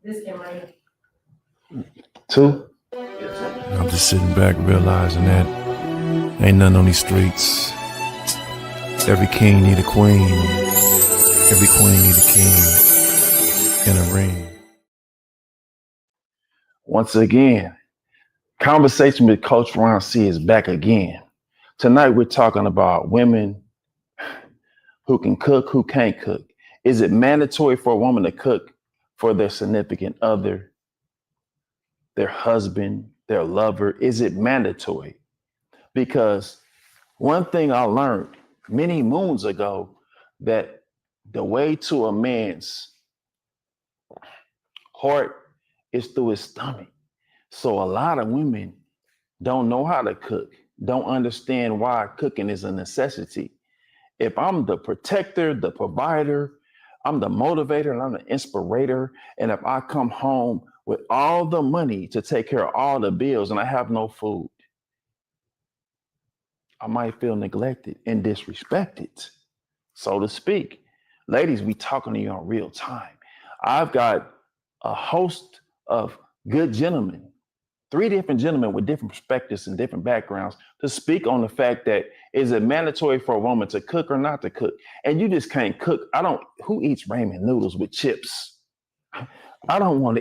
This came right. Two. I'm just sitting back realizing that ain't nothing on these streets. Every king need a queen. Every queen need a king in a ring. Once again, conversation with Coach Ron C is back again. Tonight we're talking about women who can cook, who can't cook. Is it mandatory for a woman to cook for their significant other, their husband, their lover? Is it mandatory? Because one thing I learned many moons ago, that the way to a man's heart is through his stomach. So a lot of women don't know how to cook, don't understand why cooking is a necessity. If I'm the protector, the provider, I'm the motivator, and I'm the inspirator, and if I come home with all the money to take care of all the bills and I have no food, I might feel neglected and disrespected, so to speak. Ladies, we talking to you in real time. I've got a host of good gentlemen, 3 different gentlemen with different perspectives and different backgrounds, to speak on the fact that, is it mandatory for a woman to cook or not to cook? And you just can't cook. Who eats ramen noodles with chips? I don't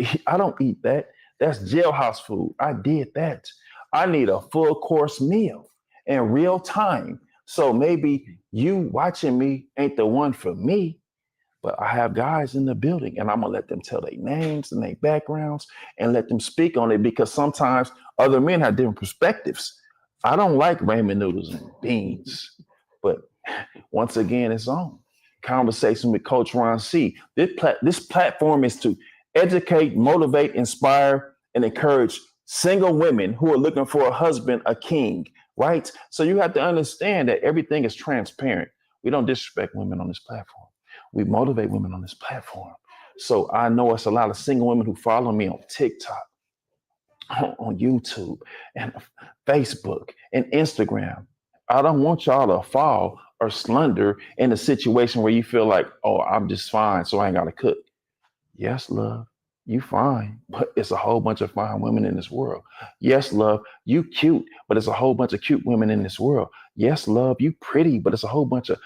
eat that. That's jailhouse food. I did that. I need a full course meal in real time. So maybe you watching me ain't the one for me, but I have guys in the building and I'm gonna let them tell their names and their backgrounds and let them speak on it, because sometimes other men have different perspectives. I don't like ramen noodles and beans, but once again, it's on. Conversation with Coach Ron C. This platform is to educate, motivate, inspire, and encourage single women who are looking for a husband, a king, right? So you have to understand that everything is transparent. We don't disrespect women on this platform. We motivate women on this platform. So I know it's a lot of single women who follow me on TikTok, on YouTube, and Facebook, and Instagram. I don't want y'all to fall or slumber in a situation where you feel like, oh, I'm just fine, so I ain't got to cook. Yes, love, you fine, but it's a whole bunch of fine women in this world. Yes, love, you cute, but it's a whole bunch of cute women in this world. Yes, love, you pretty, but it's a whole bunch of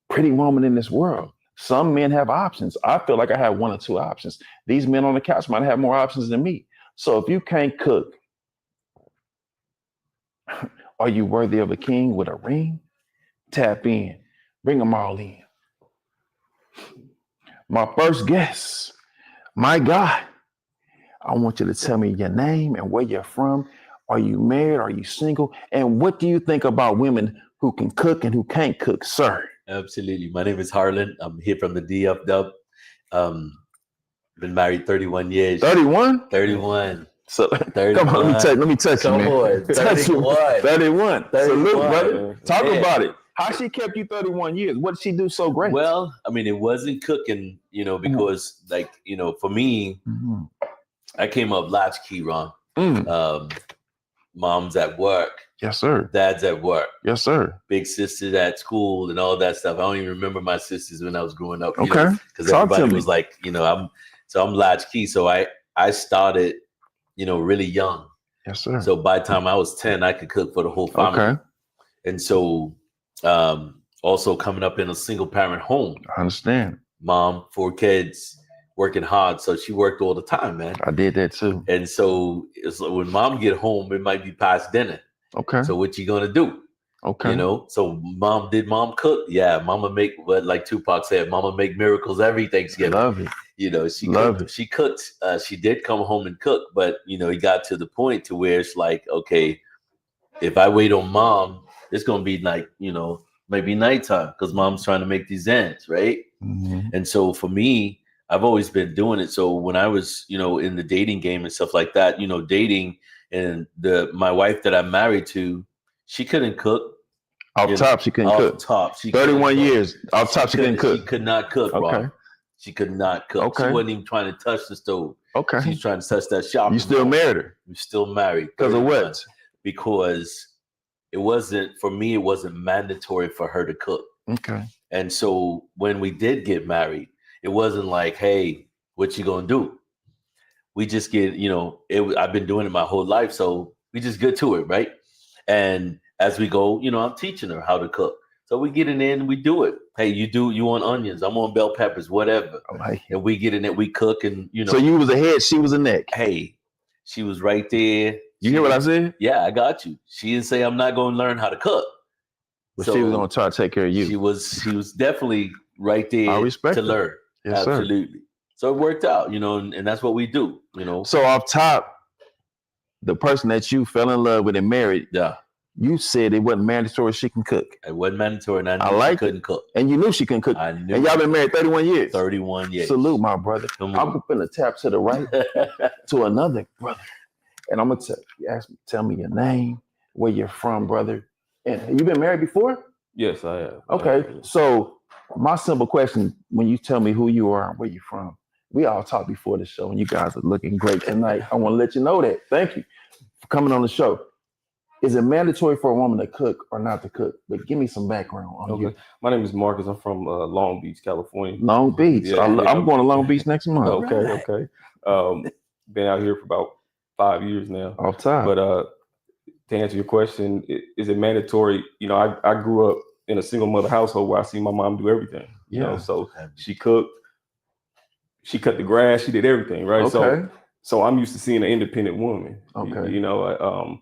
pretty women in this world. Some men have options. I feel like I have 1 or 2 options. These men on the couch might have more options than me. So if you can't cook, are you worthy of a king with a ring? Tap in. Bring them all in. My first guest, my God, I want you to tell me your name and where you're from. Are you married? Are you single? And what do you think about women who can cook and who can't cook, sir? Absolutely. My name is Harlan. I'm here from the DF Dub. Been married 31 years. 31? 31. So 31. Come on, let me touch you, man. On, 31. 31. Salute, brother. Talk Man. about it. How she kept you 31 years? What did she do so great? Well, I mean, it wasn't cooking, because for me, I came up latchkey, Ron. Mom's at work. Yes, sir. Dad's at work. Yes, sir. Big sisters at school and all that stuff. I don't even remember my sisters when I was growing up. Okay. Because everybody was like, I'm latchkey. So I started, really young. Yes, sir. So by the time I was 10, I could cook for the whole family. Okay. And so also coming up in a single parent home. I understand. Mom, 4 kids, working hard. So she worked all the time, man. I did that too. And so it's like when mom get home, it might be past dinner. Okay. So what you gonna do? Okay. So mom cook? Yeah, mama make what, like Tupac said, mama make miracles every Thanksgiving. Love it. She cooked. She did come home and cook, but it got to the point to where it's like, okay, if I wait on mom, it's gonna be like, maybe nighttime because mom's trying to make these ends, right? Mm-hmm. And so for me, I've always been doing it. So when I was, in the dating game and stuff like that, dating, and my wife that I'm married to, she couldn't cook. Off top, she couldn't cook. Off top, she 31 years. Off top, she couldn't cook. She could not cook, Okay. Rob. She could not cook. Okay. She wasn't even trying to touch the stove. Okay. She was trying to touch that shopping. You still married her? I'm still married. Because of what? Because it wasn't mandatory for her to cook. Okay. And so when we did get married, it wasn't like, hey, what you gonna do? We just get, I've been doing it my whole life, so we just get to it, right? And as we go, I'm teaching her how to cook. So we get in there and we do it. Hey, you want onions? I'm on bell peppers, whatever. And we get in it, we cook, and So you was a head, she was a neck. Hey, she was right there. You hear what I said? Yeah, I got you. She didn't say I'm not going to learn how to cook, but she was going to try to take care of you. She was definitely right there I respect to her. learn. Yes, absolutely. Sir. So it worked out, and that's what we do. So off top, the person that you fell in love with and married, yeah, you said it wasn't mandatory she can cook. It wasn't mandatory, and I knew she couldn't cook. And you knew she couldn't cook. I knew. And y'all been married 31 years. 31 years. Salute, my brother. I'm gonna tap to the right to another brother, and I'm gonna tell me your name, where you're from, brother. And you been married before? Yes, I have. Okay, so my simple question: when you tell me who you are and where you're from, we all talked before the show, and you guys are looking great tonight. I want to let you know that. Thank you for coming on the show. Is it mandatory for a woman to cook or not to cook? But give me some background on you. My name is Marcus. I'm from Long Beach, California. Long Beach. Yeah, I'm going to Long Beach next month. Okay. Been out here for about 5 years now. Off top. But to answer your question, is it mandatory? I grew up in a single mother household where I see my mom do everything. So she cooked, she cut the grass, she did everything, right? Okay. So I'm used to seeing an independent woman. Okay.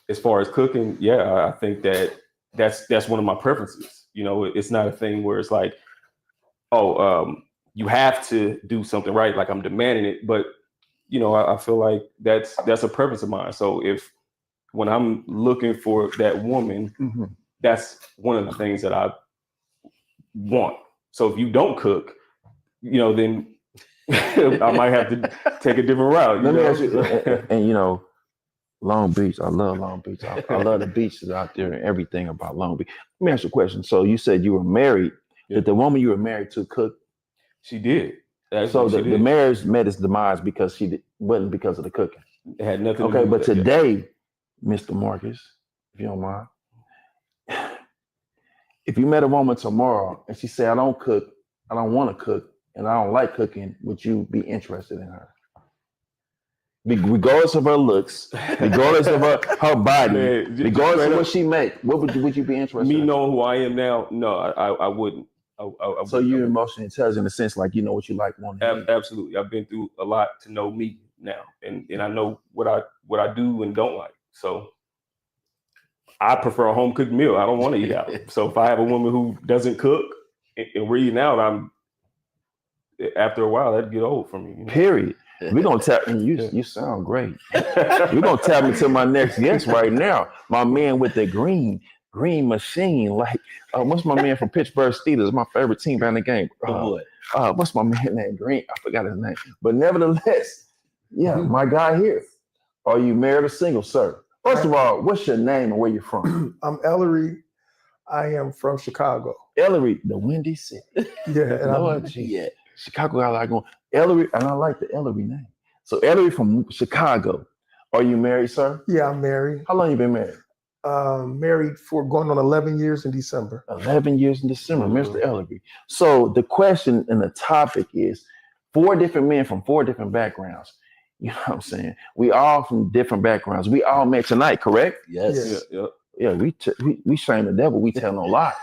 As far as cooking, I think that's one of my preferences. It's not a thing where it's like, you have to do something right, like I'm demanding it. But I feel like that's a preference of mine. So when I'm looking for that woman, that's one of the things that I want. So if you don't cook, then I might have to take a different route. Let me ask you, and Long Beach, I love Long Beach. I love the beaches out there and everything about Long Beach. Let me ask you a question. So you said you were married. Yeah. Did the woman you were married to cook? She did. So the marriage met its demise because wasn't because of the cooking. It had nothing to do with that. Okay, but today, yeah. Mr. Marcus, if you don't mind, if you met a woman tomorrow and she said, I don't cook, I don't want to cook, and I don't like cooking, would you be interested in her? Regardless of her looks, regardless of her body, regardless of what she make, would you be interested in? Me knowing who I am now, no, I wouldn't. So you're emotionally intelligent in the sense like you know what you like, want. Absolutely. I've been through a lot to know me now, and I know what I do and don't like. So I prefer a home cooked meal. I don't want to eat out. So if I have a woman who doesn't cook and we're eating out, after a while that'd get old for me. Period. We're gonna tap and you sound great. We're gonna tap into my next guest right now. My man with the green machine. Like what's my man from Pittsburgh Steelers? My favorite team down the game. What's my man named Green? I forgot his name. But nevertheless, my guy here. Are you married or single, sir? First of all, what's your name and where you from? I'm Ellery. I am from Chicago. Ellery, the Windy City. Yeah. Chicago, I like going. Ellery, and I like the Ellery name. So Ellery from Chicago. Are you married, sir? Yeah, I'm married. How long you been married? Married for going on 11 years in December. 11 years in December, Mr. Ellery. So the question and the topic is 4 different men from 4 different backgrounds. You know what I'm saying? We all from different backgrounds. We all met tonight, correct? Yes. Yeah, we shame the devil. We tell no lie.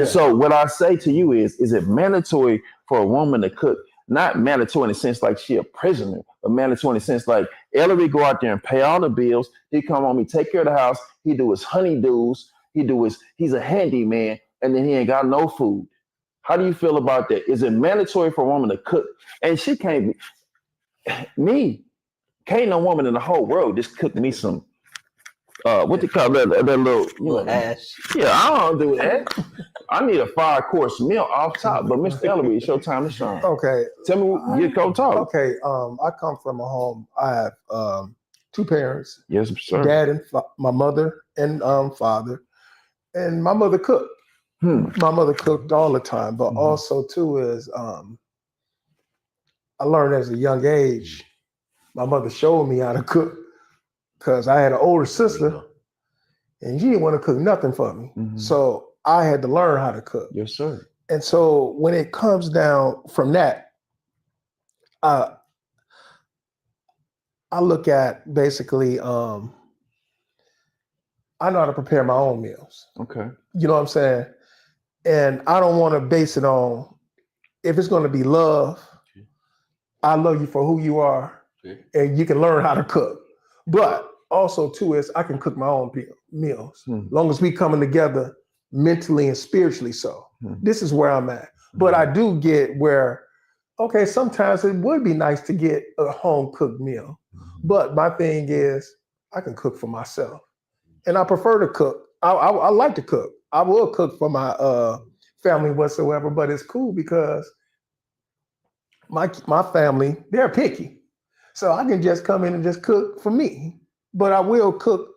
So what I say to you is it mandatory for a woman to cook? Not mandatory in the sense like she a prisoner, but mandatory in the sense like Ellery go out there and pay all the bills. He come home, he take care of the house. He do his honeydews. He's a handyman, and then he ain't got no food. How do you feel about that? Is it mandatory for a woman to cook? And she can't can't no woman in the whole world just cook me some. What they call that little hash? Yeah, I don't do that. I need a 5-course meal off top. But Mr. Ellery, it's your time to shine. Okay. Tell me, you go talk. Okay. I come from a home. I have 2 parents. Yes, sir. Dad and my mother and father, and my mother cooked. My mother cooked all the time, but also too is I learned as a young age. My mother showed me how to cook. Because I had an older sister and she didn't want to cook nothing for me. So I had to learn how to cook. Yes, sir. And so when it comes down from that, I look at basically, I know how to prepare my own meals. Okay. You know what I'm saying? And I don't want to base it on, if it's going to be love, I love you for who you are, and you can learn how to cook. But also too is I can cook my own meals, long as we coming together mentally and spiritually. So this is where I'm at. But I do get where, okay, sometimes it would be nice to get a home cooked meal. But my thing is I can cook for myself, and I prefer to cook. I like to cook. I will cook for my family whatsoever, but it's cool because my family, they're picky. So I can just come in and just cook for me. But I will cook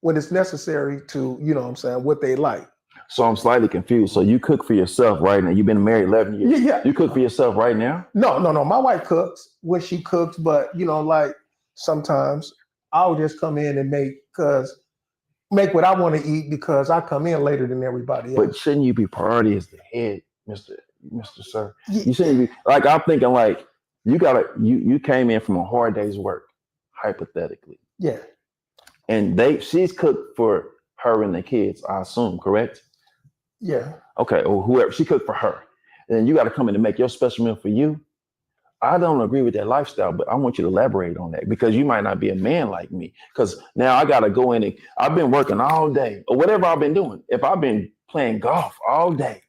when it's necessary to, you know what I'm saying, what they like. So I'm slightly confused. So you cook for yourself right now. You've been married 11 years. Yeah. You cook for yourself right now? No. My wife cooks when she cooks, but you know, like sometimes I'll just come in and make what I want to eat because I come in later than everybody else. But shouldn't you be priority as the head, Mr. Sir? You shouldn't be like, I'm thinking like you came in from a hard day's work, hypothetically. Yeah. And she's cooked for her and the kids, I assume, correct? Yeah. Okay, or whoever, she cooked for her. And then you got to come in and make your special meal for you. I don't agree with that lifestyle, but I want you to elaborate on that because you might not be a man like me. Because now I got to go in and I've been working all day or whatever I've been doing. If I've been playing golf all day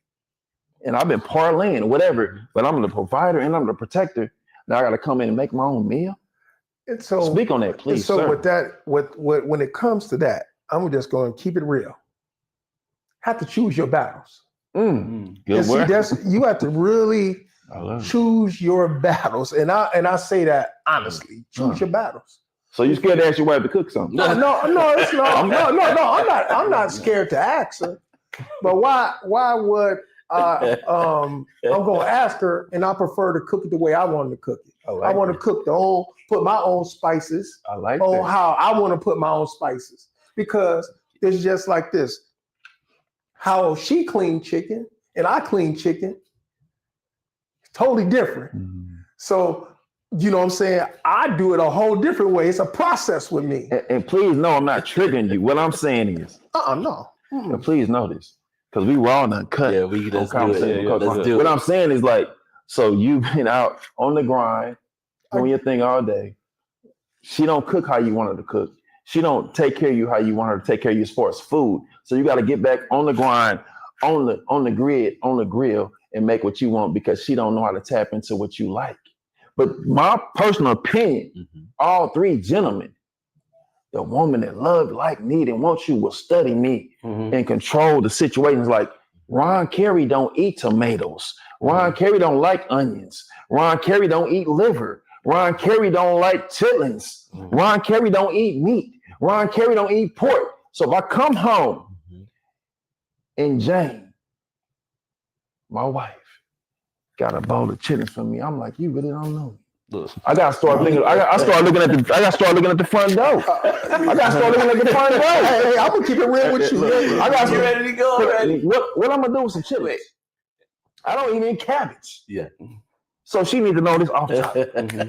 and I've been parlaying or whatever, but I'm the provider and I'm the protector, now I got to come in and make my own meal. And so speak on that, please. So sir. with that, when it comes to that, I'm just going to keep it real. Have to choose your battles. Good see, word. You have to really choose your battles, and I say that honestly. Choose your battles. So you scared to ask your wife to cook something? No, it's not. No. I'm not scared to ask her. But why would I'm gonna ask her, and I prefer to cook it the way I want to cook it. I want to cook put my own spices on how I want to put my own spices, because it's just like this. How she clean chicken and I clean chicken, totally different. So, you know what I'm saying? I do it a whole different way. It's a process with me. And please know I'm not triggering you. What I'm saying is, no. And please know this, because we raw and uncut. Yeah, let's do it. Let's do it. What I'm saying is like, so you've been out on the grind, doing your thing all day. She don't cook how you want her to cook. She don't take care of you how you want her to take care of you as far as food. So you got to get back on the grind, on the grid, on the grill, and make what you want because she don't know how to tap into what you like. But my personal opinion, all three gentlemen, the woman that love, like, need, and wants you will study me and control the situations. Like Ron Carey don't eat tomatoes. Ron Carey don't like onions. Ron Carey don't eat liver. Ron Carey don't like chitlins. Ron Carey don't eat meat. Ron Carey don't eat pork. So if I come home and Jane, my wife, got a bowl of chitlins for me, I'm like, you really don't know. Look, I gotta start thinking. I start looking at the front door. I gotta start looking at the front door. Hey, I'm gonna keep it real with you. I got you ready to go already. What I'm gonna do with some chitlins? I don't eat any cabbage. Yeah. So she need to know this off the top.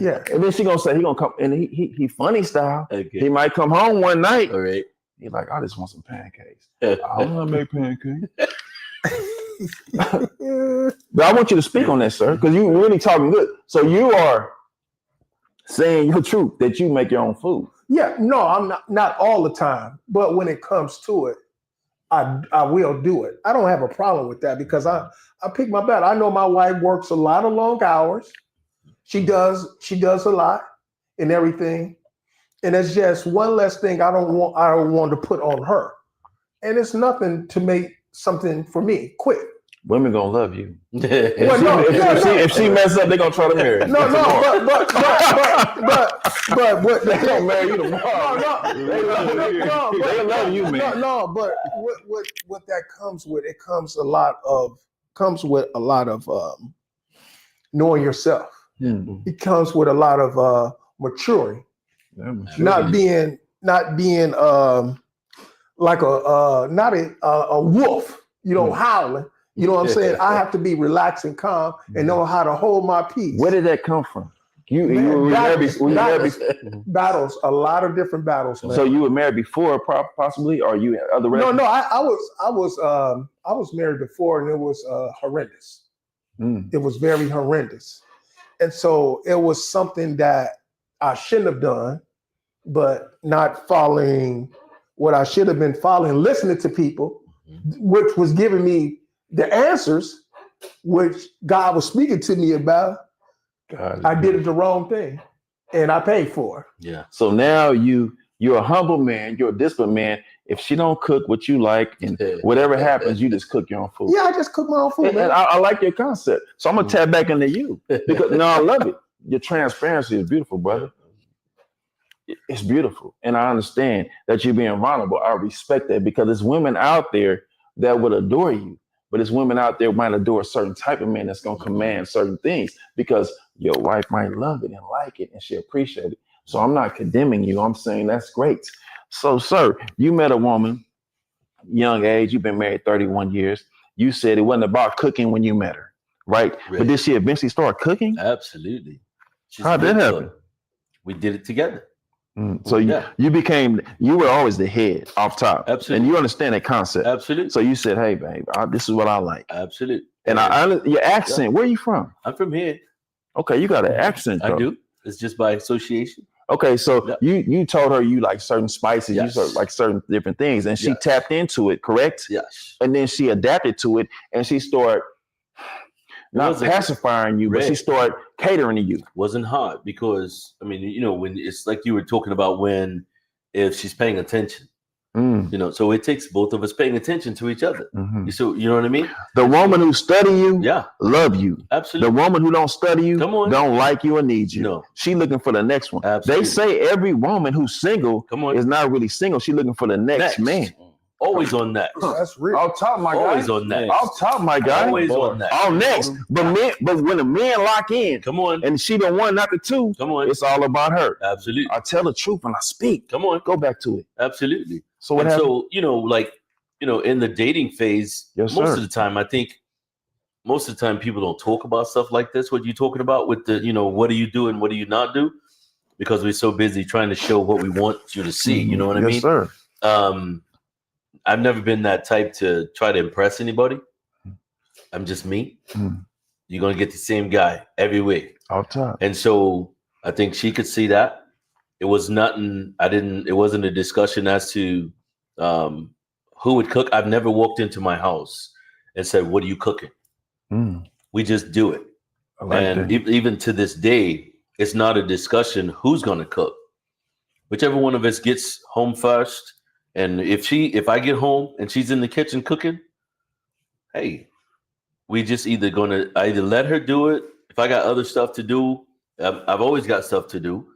Yeah. And then she gonna say he gonna come, and he funny style. Okay. He might come home one night. All right. He's like, I just want some pancakes. I don't want to make pancakes. But I want you to speak on that, sir, because you really talking good. So you are saying your truth that you make your own food. Yeah, no, I'm not all the time, but when it comes to it, I will do it. I don't have a problem with that because I pick my battle. I know my wife works a lot of long hours. She does a lot and everything. And it's just one less thing I don't want to put on her. And it's nothing to make something for me quick. Women gonna love you. If she mess up, they gonna try to marry you. But what they gonna marry you tomorrow. They love you, man. No, but what that comes with, it comes with a lot of knowing yourself. It comes with a lot of maturing. Not being like a wolf, howling. You know what I'm saying? I have to be relaxed and calm and know how to hold my peace. Where did that come from? You Man, were married battles, before. battles, a lot of different battles, man. So you were married before, possibly, or you had other? No, I was married before, and it was horrendous. Mm. It was very horrendous, and so it was something that I shouldn't have done, but not following what I should have been following, listening to people, which was giving me the answers, which God was speaking to me about. I did it the wrong thing, and I paid for it. Yeah. So now you're a humble man, you're a disciplined man. If she don't cook what you like, and whatever happens, you just cook your own food. Yeah, I just cook my own food, And man. I like your concept. So I'm gonna tap back into you because no, I love it. Your transparency is beautiful, brother. It's beautiful, and I understand that you're being vulnerable. I respect that because there's women out there that would adore you. But there's women out there who might adore a certain type of man that's going to command certain things because your wife might love it and like it and she appreciate it. So I'm not condemning you. I'm saying that's great. So, sir, you met a woman, young age. You've been married 31 years. You said it wasn't about cooking when you met her, right? But did she eventually start cooking? Absolutely. How'd that happen? We did it together. So you were always the head off top. Absolutely. And you understand that concept. Absolutely. So you said, hey, babe, this is what I like. Absolutely. And your accent, where are you from? I'm from here. Okay, you got an accent, though. I do. It's just by association. Okay, so you told her you like certain spices, Yes. you like certain different things, and she tapped into it, correct? Yes. And then she adapted to it, and she started not pacifying you, but she started catering to you. Wasn't hard because I mean, you know, when it's like you were talking about when if she's paying attention, you know, so it takes both of us paying attention to each other. Mm-hmm. So you know what I mean? The woman who study you, love you. Absolutely. The woman who don't study you, don't like you or need you. No. She looking for the next one. Absolutely. They say every woman who's single is not really single. She looking for the next man. Always on that. That's real. Off top, my guy. Always on that. Off top, my guy. Always on that. All next. But when a man lock in, come on, and she the one, not the two, come on, it's all about her. Absolutely. I tell the truth when I speak. Come on. Go back to it. Absolutely. So what happened? So, you know, like, you know, in the dating phase, most of the time, I think most of the time people don't talk about stuff like this. What you're talking about with the, you know, what do you do and what do you not do? Because we're so busy trying to show what we want you to see. You know what I mean? Yes, sir. I've never been that type to try to impress anybody. I'm just me. You're going to get the same guy every week. Off top. And so I think she could see that. It was nothing. It wasn't a discussion as to who would cook. I've never walked into my house and said, what are you cooking? We just do it. And even to this day, it's not a discussion who's going to cook. Whichever one of us gets home first. And if I get home and she's in the kitchen cooking, hey, we just either let her do it. If I got other stuff to do, I've always got stuff to do.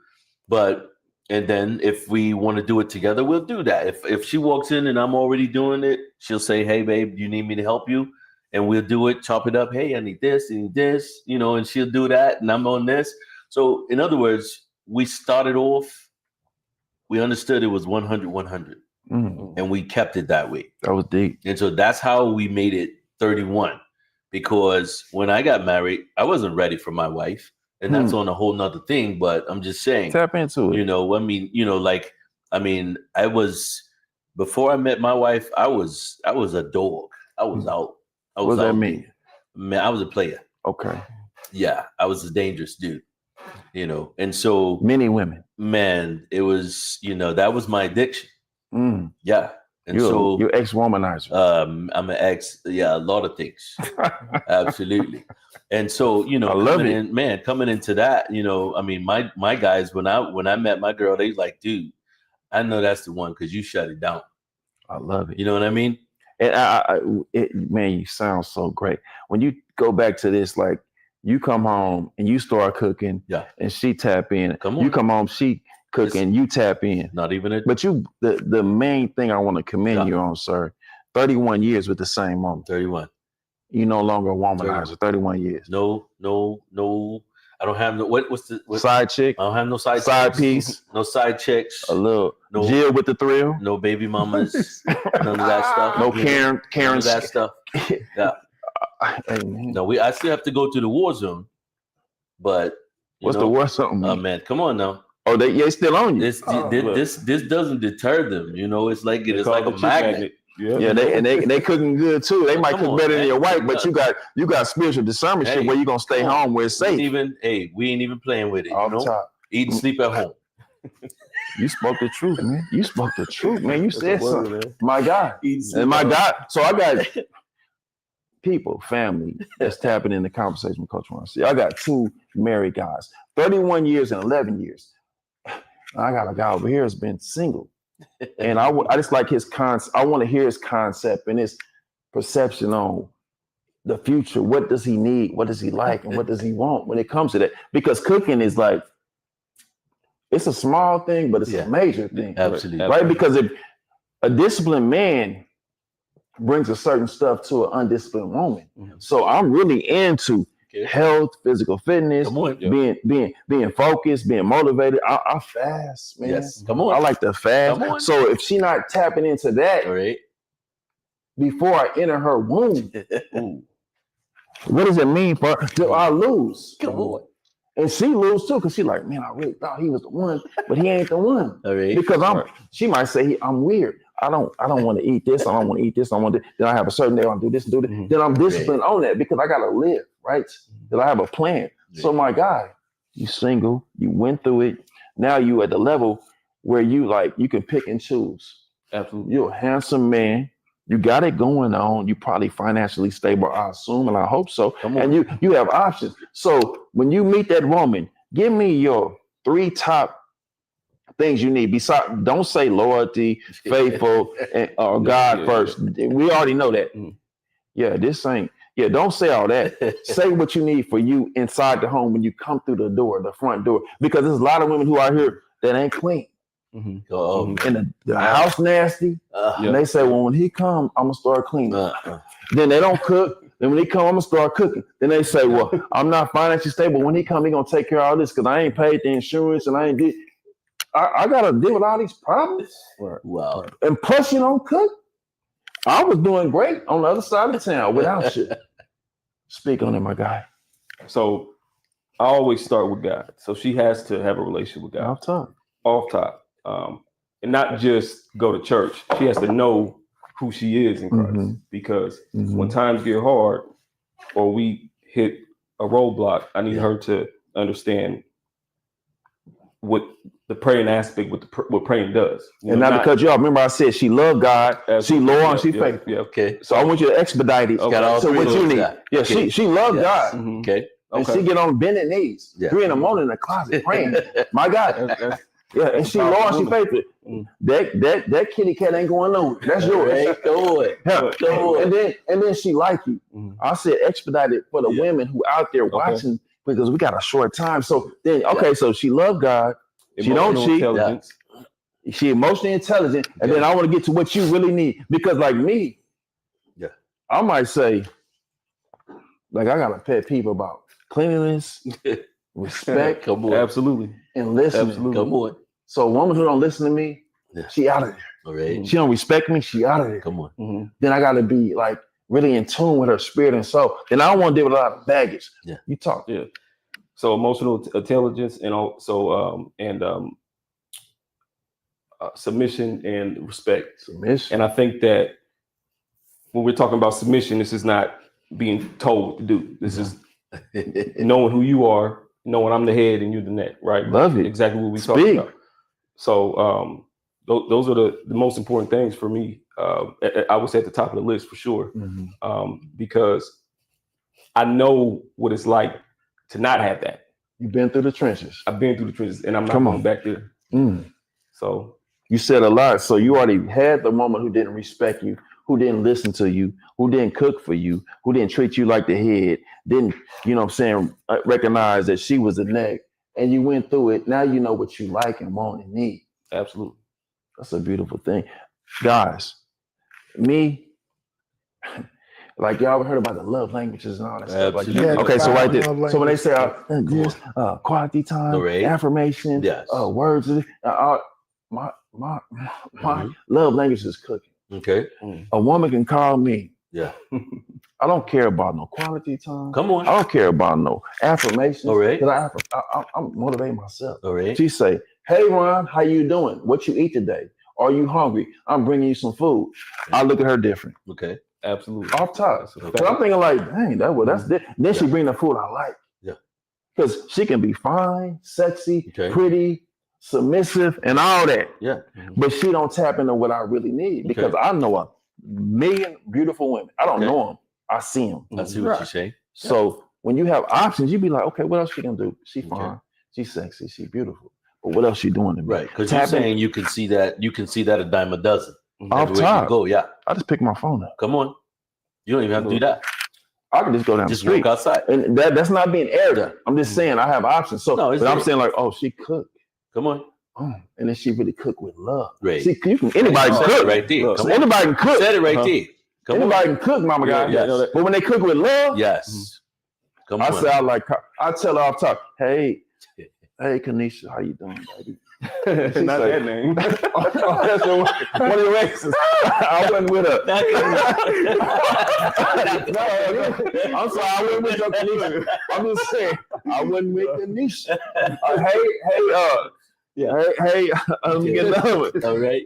And then if we want to do it together, we'll do that. If she walks in and I'm already doing it, she'll say, hey, babe, do you need me to help you? And we'll do it, chop it up. Hey, I need this, you know, and she'll do that. And I'm on this. So in other words, we started off, we understood it was 100. And we kept it that way. That was deep. And so that's how we made it 31. Because when I got married, I wasn't ready for my wife. And that's on a whole nother thing. But I'm just saying. Tap into it. You know, I mean, you know, like, I mean, before I met my wife, I was a dog. I was out. What does that mean? Man, I was a player. Okay. Yeah, I was a dangerous dude. You know, and so. Many women. Man, it was, you know, that was my addiction. Yeah. And you're ex-womanizer. I'm an ex, a lot of things. Absolutely. And so, you know, coming into that, you know, I mean, my guys, when I met my girl, they like, dude, I know that's the one because you shut it down. I love it. You know what I mean? And man, you sound so great. When you go back to this, like you come home and you start cooking, and she tap in. You come home, she cooking, you tap in. Not even it. But the main thing I want to commend you on, sir, 31 years with the same woman. 31. You no longer a womanizer. 31 years. No. I don't have no what's the side chick. I don't have no side chicks. Piece. No side chicks. A little Jill with the thrill. No baby mamas. None of that stuff. No Karen. None of that stuff. Yeah. man. No, I still have to go to the war zone, but What's the worst something? Oh man, come on now. Oh, they still on you. This doesn't deter them. You know, it's like They it's call like it a chip magnet. Yeah, they cooking good too. They might Come cook on, better man. than your wife, but you got spiritual discernment shit Hey, where you gonna stay come on. home where it's safe. We ain't even playing with it. All You the know, time. eat and sleep at home. You spoke the truth, man. You spoke the truth, man. You said That's a word, something. man. My God. Eat and sleep And my at home. God. So I got people, family that's tapping in the conversation with Coach Ron. See, I got 2 married guys, 31 years and 11 years. I got a guy over here that's been single. And I just like his concept. I want to hear his concept and his perception on the future. What does he need? What does he like? And what does he want when it comes to that? Because cooking is like, it's a small thing, but it's a major thing. Absolutely. Right? Because if a disciplined man brings a certain stuff to an undisciplined woman. Mhm. So I'm really into health, physical fitness, Come on. being focused, being motivated. I fast, man. Yes. Come on. I like to fast. Come on. So if she not tapping into that All right. before I enter her womb, what does it mean for her? Do I lose? Come on. And she lose too, because she like, man, I really thought he was the one, but he ain't the one. All right. Because she might say I'm weird. I don't want to eat this. I don't want to eat this. I want to. Then I have a certain day. I'll do this and do that. Mhm. Then I'm disciplined on that because I gotta live, right? Then I have a plan. So my guy, you single, you went through it. Now you at the level where you can pick and choose. Absolutely. You're a handsome man. You got it going on. You probably financially stable, I assume, and I hope so. Come on. And you have options. So when you meet that woman, give me your 3 top things you need. Besides, don't say loyalty, faithful, or God first. We already know that. Mm. Yeah, this ain't. Yeah, don't say all that. Say what you need for you inside the home when you come through the door, the front door. Because there's a lot of women who are here that ain't clean. Mm-hmm. Oh, And the house nasty. And they say, well, when he come, I'm gonna start cleaning. Then they don't cook. Then when he come, I'm gonna start cooking. Then they say, well, I'm not financially stable. When he come, he gonna take care of all this because I ain't paid the insurance and I ain't did. I gotta deal with all these problems. Wow. And plus, you don't cook. I was doing great on the other side of town without you. Speak on it, my guy. So I always start with God. So she has to have a relationship with God. Off top. And not just go to church. She has to know who she is in Christ. Because when times get hard or we hit a roadblock, I need her to understand what the praying aspect, what praying does. And not because y'all remember I said she loved God, she loyal, and she faithful. Yeah. Okay. So I want you to expedite it Got all to three what of you those need. guys. Yeah, Okay. she loved God. Mhm. Okay. And she get on bending knees, 3 in the closet praying. My God. Yeah, and she loyal and she faithful. That kitty cat ain't going nowhere. That's yours. Go ahead. Yeah. And then she like you. Mhm. I said expedite it for the women who out there watching because we got a short time. So then so she loved God. She don't cheat. Intelligence. She emotionally intelligent. And then I want to get to what you really need. Because like me, I might say, like I got a pet peeve about cleanliness, respect, Absolutely. and listening. Absolutely. Come on. So a woman who don't listen to me, she out of there. All right. She don't respect me, she out of there. Come on. Mm-hmm. Then I gotta be like really in tune with her spirit and soul. Then I don't want to deal with a lot of baggage. Yeah. You talk. Yeah. So emotional intelligence and also submission and respect. Submission. And I think that when we're talking about submission, this is not being told what to do. This is knowing who you are, knowing I'm the head and you're the neck, right? Love it. Exactly what we talking about. So those are the most important things for me. I would say at the top of the list for sure, because I know what it's like to not have that. You've been through the trenches. I've been through the trenches, and I'm not going back there. So you said a lot. So you already had the woman who didn't respect you, who didn't listen to you, who didn't cook for you, who didn't treat you like the head, didn't, recognize that she was the neck, and you went through it. Now you know what you like and want and need. Absolutely. That's a beautiful thing. Guys, me, like y'all ever heard about the love languages and all that stuff? Like, okay, so right there. So when they say quality time, affirmation, words, my love language is cooking. Okay. A woman can call me Yeah. I don't care about no quality time. Come on. I don't care about no affirmations. All right. Because I'm motivating myself. All right. She say, "Hey Ron, how you doing? What you eat today? Are you hungry? I'm bringing you some food." I look at her different. Okay. Absolutely. Off top. Okay. So I'm thinking like, dang, that's then she bring the food I like. Yeah. Because she can be fine, sexy, Okay. pretty, submissive, and all that. Yeah. But she don't tap into what I really need because I know a million beautiful women. I don't know them. I see them. I see what you're saying. So when you have options, you be like, okay, what else she can do? She fine, Okay. she's sexy, she beautiful. But what else she doing to me? Right. Because you're saying you can see that a dime a dozen. Off Everywhere top. you go. Yeah. I just pick my phone up. Come on. You don't even have to do that. I can just go down Just the street. walk outside. And that's not being arrogant. I'm just saying I have options. So No, it's but I'm there. saying like, oh, she cooked. Come on. And then she really cook with love. Right. See, anybody can Said cook. it right there. Look, Come on. anybody can cook. Said it right there. Come Anybody on. can cook, mama guy. Yes. But when they cook with love, Yes. Come I on. say I tell her off top, hey, Kanisha, how you doing, baby? Not say- that name. That's one of your exes. I wasn't with her. No, I'm sorry, I wasn't with your Kanisha. I'm just saying, I wasn't with Kanisha. Hey, let me get another one. All right.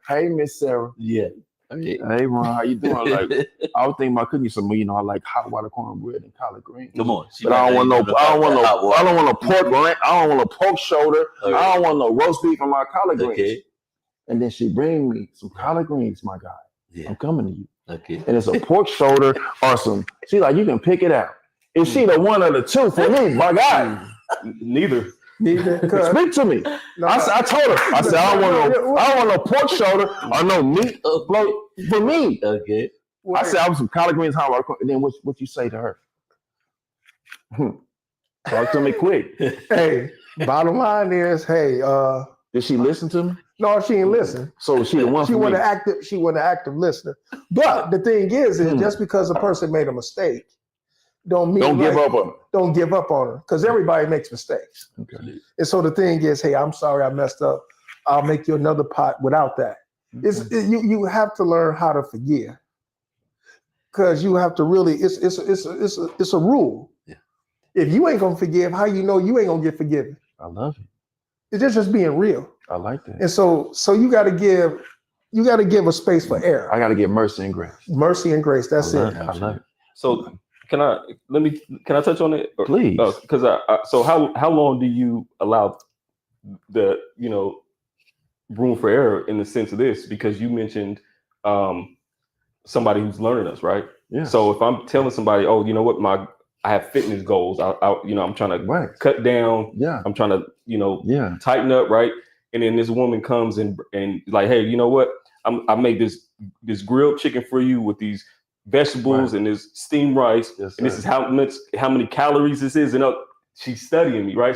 Hey, Miss Sarah. Yeah. Okay. Hey, Ron, how you doing? Like, I was thinking about cooking you some, I like hot water cornbread and collard greens. Come on. But I don't want no pork lamb. I don't want no pork shoulder. All right. I don't want no roast beef in my collard greens. Okay. And then she bring me some collard greens, my guy. Yeah. I'm coming to you. Okay. And it's a pork shoulder or some. She like, you can pick it out. Is she the one or the two for me, my guy? Neither. Speak to me. No, I told her. I said, I don't want no pork shoulder or no meat float for me. Okay. I said, I was some collard greens, hot water. And then what you say to her? Talk to me quick. Hey, bottom line is, Did she listen to me? no, she ain't listen. So she the one She for wasn't me. active. She wasn't an active listener. But the thing is just because a person made a mistake, don't give up on her. Don't give up on her because everybody makes mistakes. Okay. And so the thing is, hey, I'm sorry I messed up. I'll make you another pot without that. You have to learn how to forgive because you have to really. It's a rule. Yeah. If you ain't gonna forgive, how you know you ain't gonna get forgiven? I love it. It's just being real. I like that. And so you got to give a space for error, I got to get mercy and grace. mercy and grace. That's I it. love it. So can I touch on it? Please. Because so how long do you allow the room for error in the sense of this? Because you mentioned somebody who's learning us, right? Yeah. So if I'm telling somebody, oh, you know what, I have fitness goals. I'm trying to Right. cut down. Yeah. I'm trying to Yeah. tighten up, right? And then this woman comes and like, hey, you know what? I made this grilled chicken for you with these vegetables and this steamed rice, Yes, and this sir. is how many calories this is. And she's studying me, right?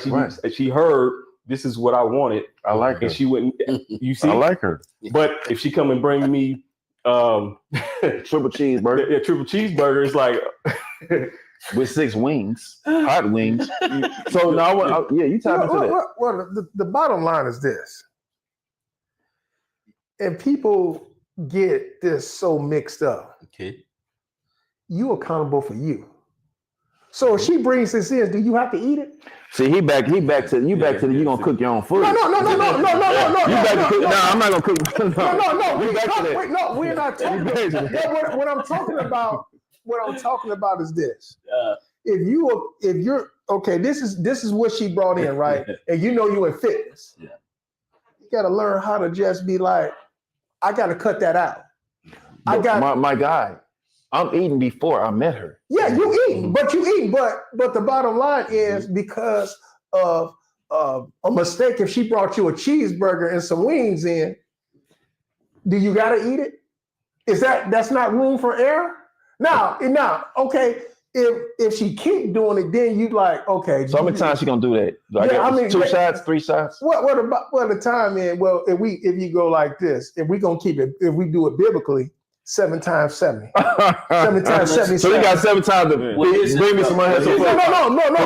She heard this is what I wanted, I like her. and she wouldn't. You see, I like her. but if she come and bring me Triple cheeseburger yeah, triple cheeseburger, it's like with 6 wings, hot wings. So now, you tap into that. Well, the bottom line is this, and people get this so mixed up. Okay. You accountable for you. So if she brings this in, do you have to eat it? See, he back to you gonna cook your own food. No. You back to cook. No, I'm not gonna cook. No. We back to that. Wait, no, we're not talking. What I'm talking about is this. If you're okay, this is what she brought in, right? And you in fitness. Yeah. You got to learn how to just be like, I got to cut that out. My guy. I'm eating before I met her. Yeah, you eating, but the bottom line is because of a mistake. If she brought you a cheeseburger and some wings in, do you got to eat it? That's not room for error? Now, okay. If she keep doing it, then you like, okay. So how many times she gonna do that? Like 2 shots, 3 shots? What about the time is? Well, if you go like this, if we gonna keep it, if we do it biblically, 7 times 70. 7 times 70. So you got 7 times to bring me some money. No.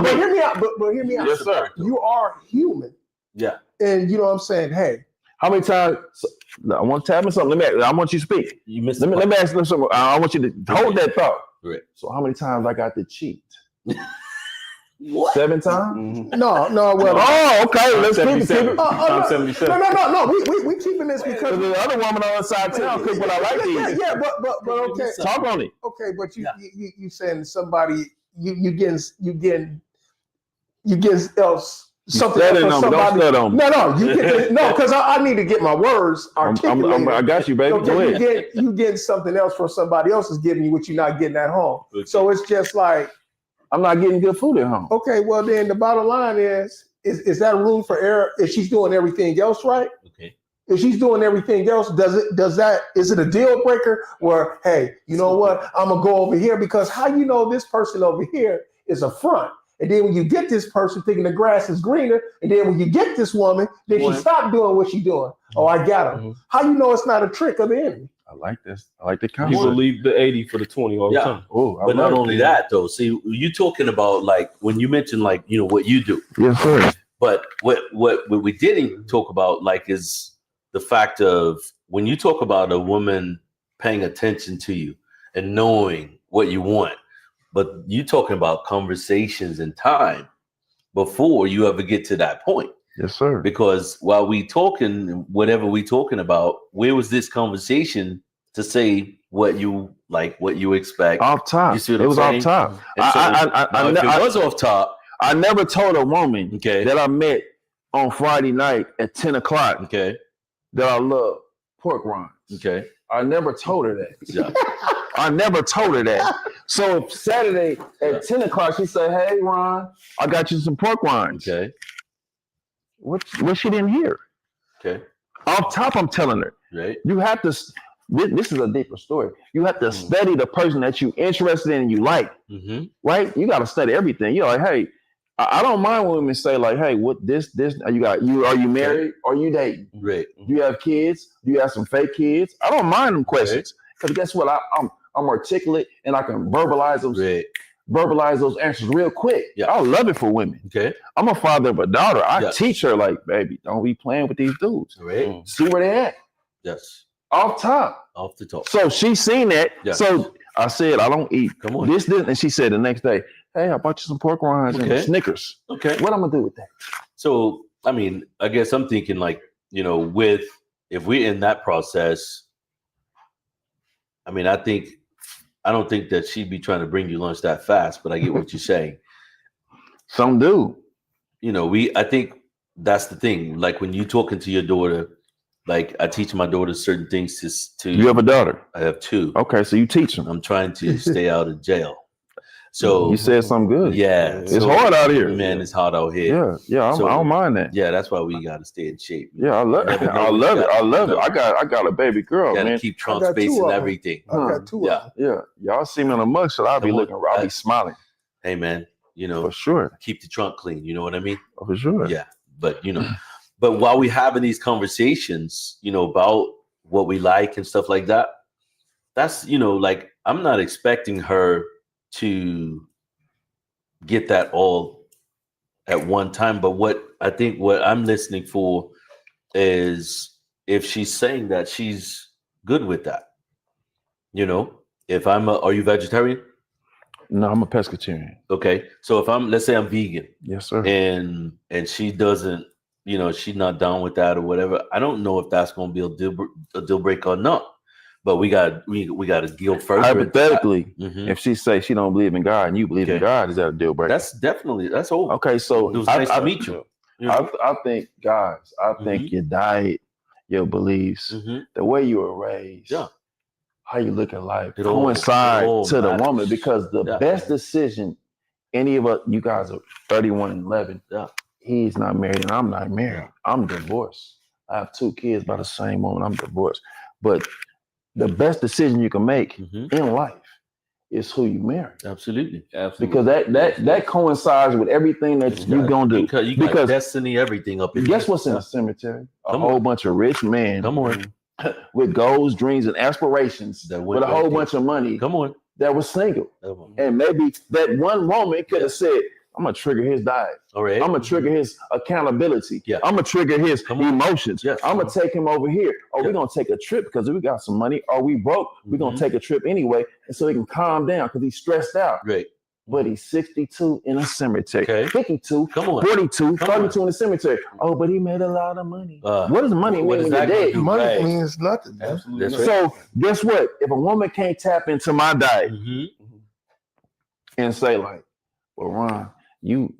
But hear me out. But hear me out. Yes, sir. You are human. Yeah. And you know what I'm saying? Hey, How many times? I want to tell me something. I want you to speak. You missed. Let me ask you something. I want you to hold that thought. Right. So how many times I got to cheat? What? 7 times? Mhm. No, well, Oh, okay. Let's keep it. 77. no, 77. no. We keeping this because The other woman on the other side of town cook what I like to eat. Yeah, but okay, Talk on it. okay, but Yeah. you saying somebody you getting else something studying for on me. Don't somebody. study on me. No, you get no, because I need to get my words articulated. I got you, baby. Go ahead. You get something else for somebody else is giving you what you're not getting at home. Okay. So it's just like, I'm not getting good food at home. okay, well then the bottom line is that room for error if she's doing everything else right? Okay. If she's doing everything else, is it a deal breaker where, hey, you know what? I'm gonna go over here because how you know this person over here is a front? And then when you get this person thinking the grass is greener, and then when you get this woman, then she stopped doing what she's doing. Oh, I got her. Mhm. How you know it's not a trick of the enemy? I like this. I like the People concept. leave the 80 for the 20 all the Yeah. time. Oh, But not only that, though. See, you talking about like when you mentioned like what you do, Yes, sir. but what we didn't talk about like is the fact of when you talk about a woman paying attention to you and knowing what you want, but you talking about conversations and time before you ever get to that point. Yes, sir. Because while we talking, whatever we talking about, where was this conversation to say what you like, what you expect? Off top. You see what It I'm was saying? off top. And so, now, if it was off top, I never told a woman okay, that I met on Friday night at 10 o'clock okay, that I love pork rinds. okay, I never told her that. yeah, I never told her that. So if Saturday at 10 o'clock, she said, hey, Ron, I got you some pork rinds. okay, What she didn't hear. okay, Off top, I'm telling her. right, You have to, this is a deeper story. You have to study the person that you interested in and you like, mm-hmm, right? You got to study everything. You're like, hey, I don't mind when women say like, hey, what this, are you married? Are you dating? right, Do you have kids? Do you have some fake kids? I don't mind them questions. Because guess what? I'm articulate and I can verbalize those answers real quick. Yeah. I love it for women. okay, I'm a father of a daughter. I Yes. teach her like, baby, don't be playing with these dudes. right, See where they at. yes, Off top. off the top. So she seen that. Yeah. So I said, I don't eat Come on. this, and she said the next day, hey, I bought you some pork rinds Okay. and Snickers. Okay. What I'm gonna do with that? So, I mean, I guess I'm thinking like, with if we're in that process, I mean, I don't think that she'd be trying to bring you lunch that fast, but I get what you're saying. Some do. I think that's the thing. Like when you talking to your daughter, like I teach my daughter certain things to You have a daughter. I have 2. Okay, so you teach them. I'm trying to stay out of jail. So You said something good. yeah, It's hard out here. man. It's hard out here. Yeah. So- I don't mind that. Yeah, that's why we got to stay in shape. Yeah, I love it. Never know I what love you it. got. I love it. I got a baby girl, Got to man. keep trunk I got space 2 and of 'em. everything. I got 2 Yeah. of them. Yeah, y'all see me on a mugshot. I'll be Come on. looking. I'll be smiling Hey, man. for sure. Keep the trunk clean. You know what I mean? For sure. Yeah. But but while we having these conversations, about what we like and stuff like that, that's like I'm not expecting her to get that all at one time. But what I'm listening for is if she's saying that she's good with that. If are you vegetarian? No, I'm a pescatarian. Okay. So if let's say I'm vegan Yes, sir. and she doesn't, she's not down with that or whatever. I don't know if that's going to be a deal breaker or not. But we got to deal further. Hypothetically, Mhm. if she say she don't believe in God and you believe in Okay. God, is that a deal breaker? That's over. Okay, so It was nice to meet you. I think, guys, think your diet, your beliefs, Mhm. the way you were raised, Yeah. how you look at life, It all coincide to the matters. woman, because the Yeah. best decision any of us, you guys are 31 and 11. Yeah. He's not married and I'm not married. Yeah. I'm divorced. I have 2 kids by the same woman. I'm divorced. But the best decision you can make Mhm. in life is who you marry. Absolutely. Because that coincides with everything that you're gonna do. You got Because destiny, everything up in guess there. what's in the cemetery? A Come whole on. bunch of rich men Come on. with goals, dreams, and aspirations That with went a whole right there. bunch of money Come on. that was single. Come on. And maybe that one woman could have said, I'm gonna trigger his diet. All right. I'm gonna trigger his accountability. Yeah. I'm gonna trigger his Come on. emotions. Yes. I'm gonna take him over here. Or we're gonna take a trip because we got some money. Or we broke. We're gonna take a trip anyway, and so he can calm down because he's stressed out. Great. But he's 62 in a cemetery. Okay. 52, Come on. 42, Come 32 in the cemetery. Oh, but he made a lot of money. Uh, What does money what mean is when you're that gonna dead? do? Money Right. means nothing. Man. Absolutely. That's not. right. So guess what? If a woman can't tap into my diet Mm-hmm. and say like, well, Ron, you,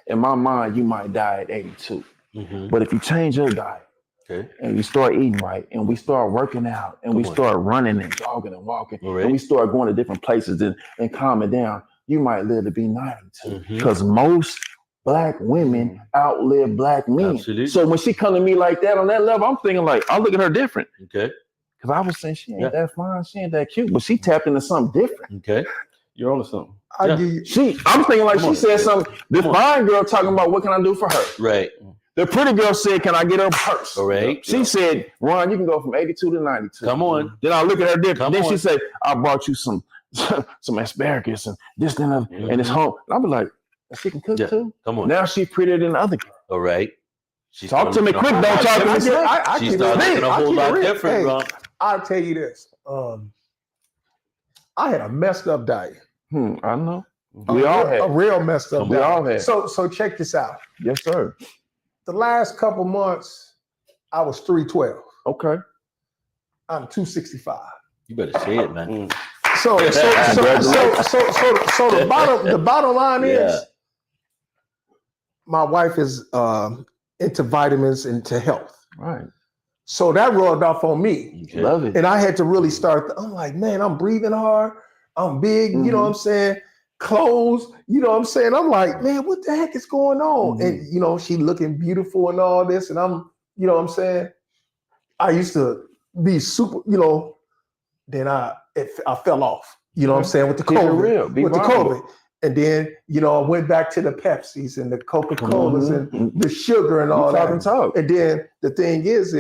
in my mind, you might die at 82. Mm-hmm. But if you change your diet Okay. and you start eating right and we start working out and we Come on. start running and jogging and walking All right. and we start going to different places and calming down, you might live to be 92. Mhm. Because most Black women outlive Black men. Absolutely. So when she come to me like that on that level, I'm thinking like, I look at her different. Okay. Because I was saying she ain't Yeah. that fine, she ain't that cute, but she tapped into something different. Okay. You're onto something. I Yeah. give you, I'm thinking like Come she on. said something. The Come on. fine girl talking about what can I do for her. Right. The pretty girl said, can I get her purse? All right. She said, Ron, you can go from 82 to 92. Come on. Then I look at her different. Come Then she on. said, I brought you some asparagus and this and that, and it's Mhm. home. And I'll be like, she can cook Yeah. too? Come on. Now she's prettier than the other girl. All right. She's Talk to me starting quick, don't talk to me I slow. She keep it started real. looking a I whole keep it lot real. different, Hey, Ron. I'll tell you this. I had a messed up diet. I know. A We all real- a had. real messed up We diet. all had. So check this out. Yes, sir. The last couple months, I was 312. Okay. I'm 265. You better say it, man. So the bottom line Yeah. is my wife is into vitamins, into health. Right. So that rubbed off on me. Okay. Love it. And I had to really start. I'm like, man, I'm breathing hard. I'm big. You know what I'm saying? Clothes. You know what I'm saying? I'm like, man, what the heck is going on? Mhm. And, you know, she looking beautiful and all this. And I'm, you know what I'm saying? I used to be super, you know, then I fell off. You know what I'm saying? With the Keep it COVID. real. Be With the vulnerable. COVID. And then, you know, I went back to the Pepsis and the Coca-Colas and the sugar and all You that. talking talk. And then the thing is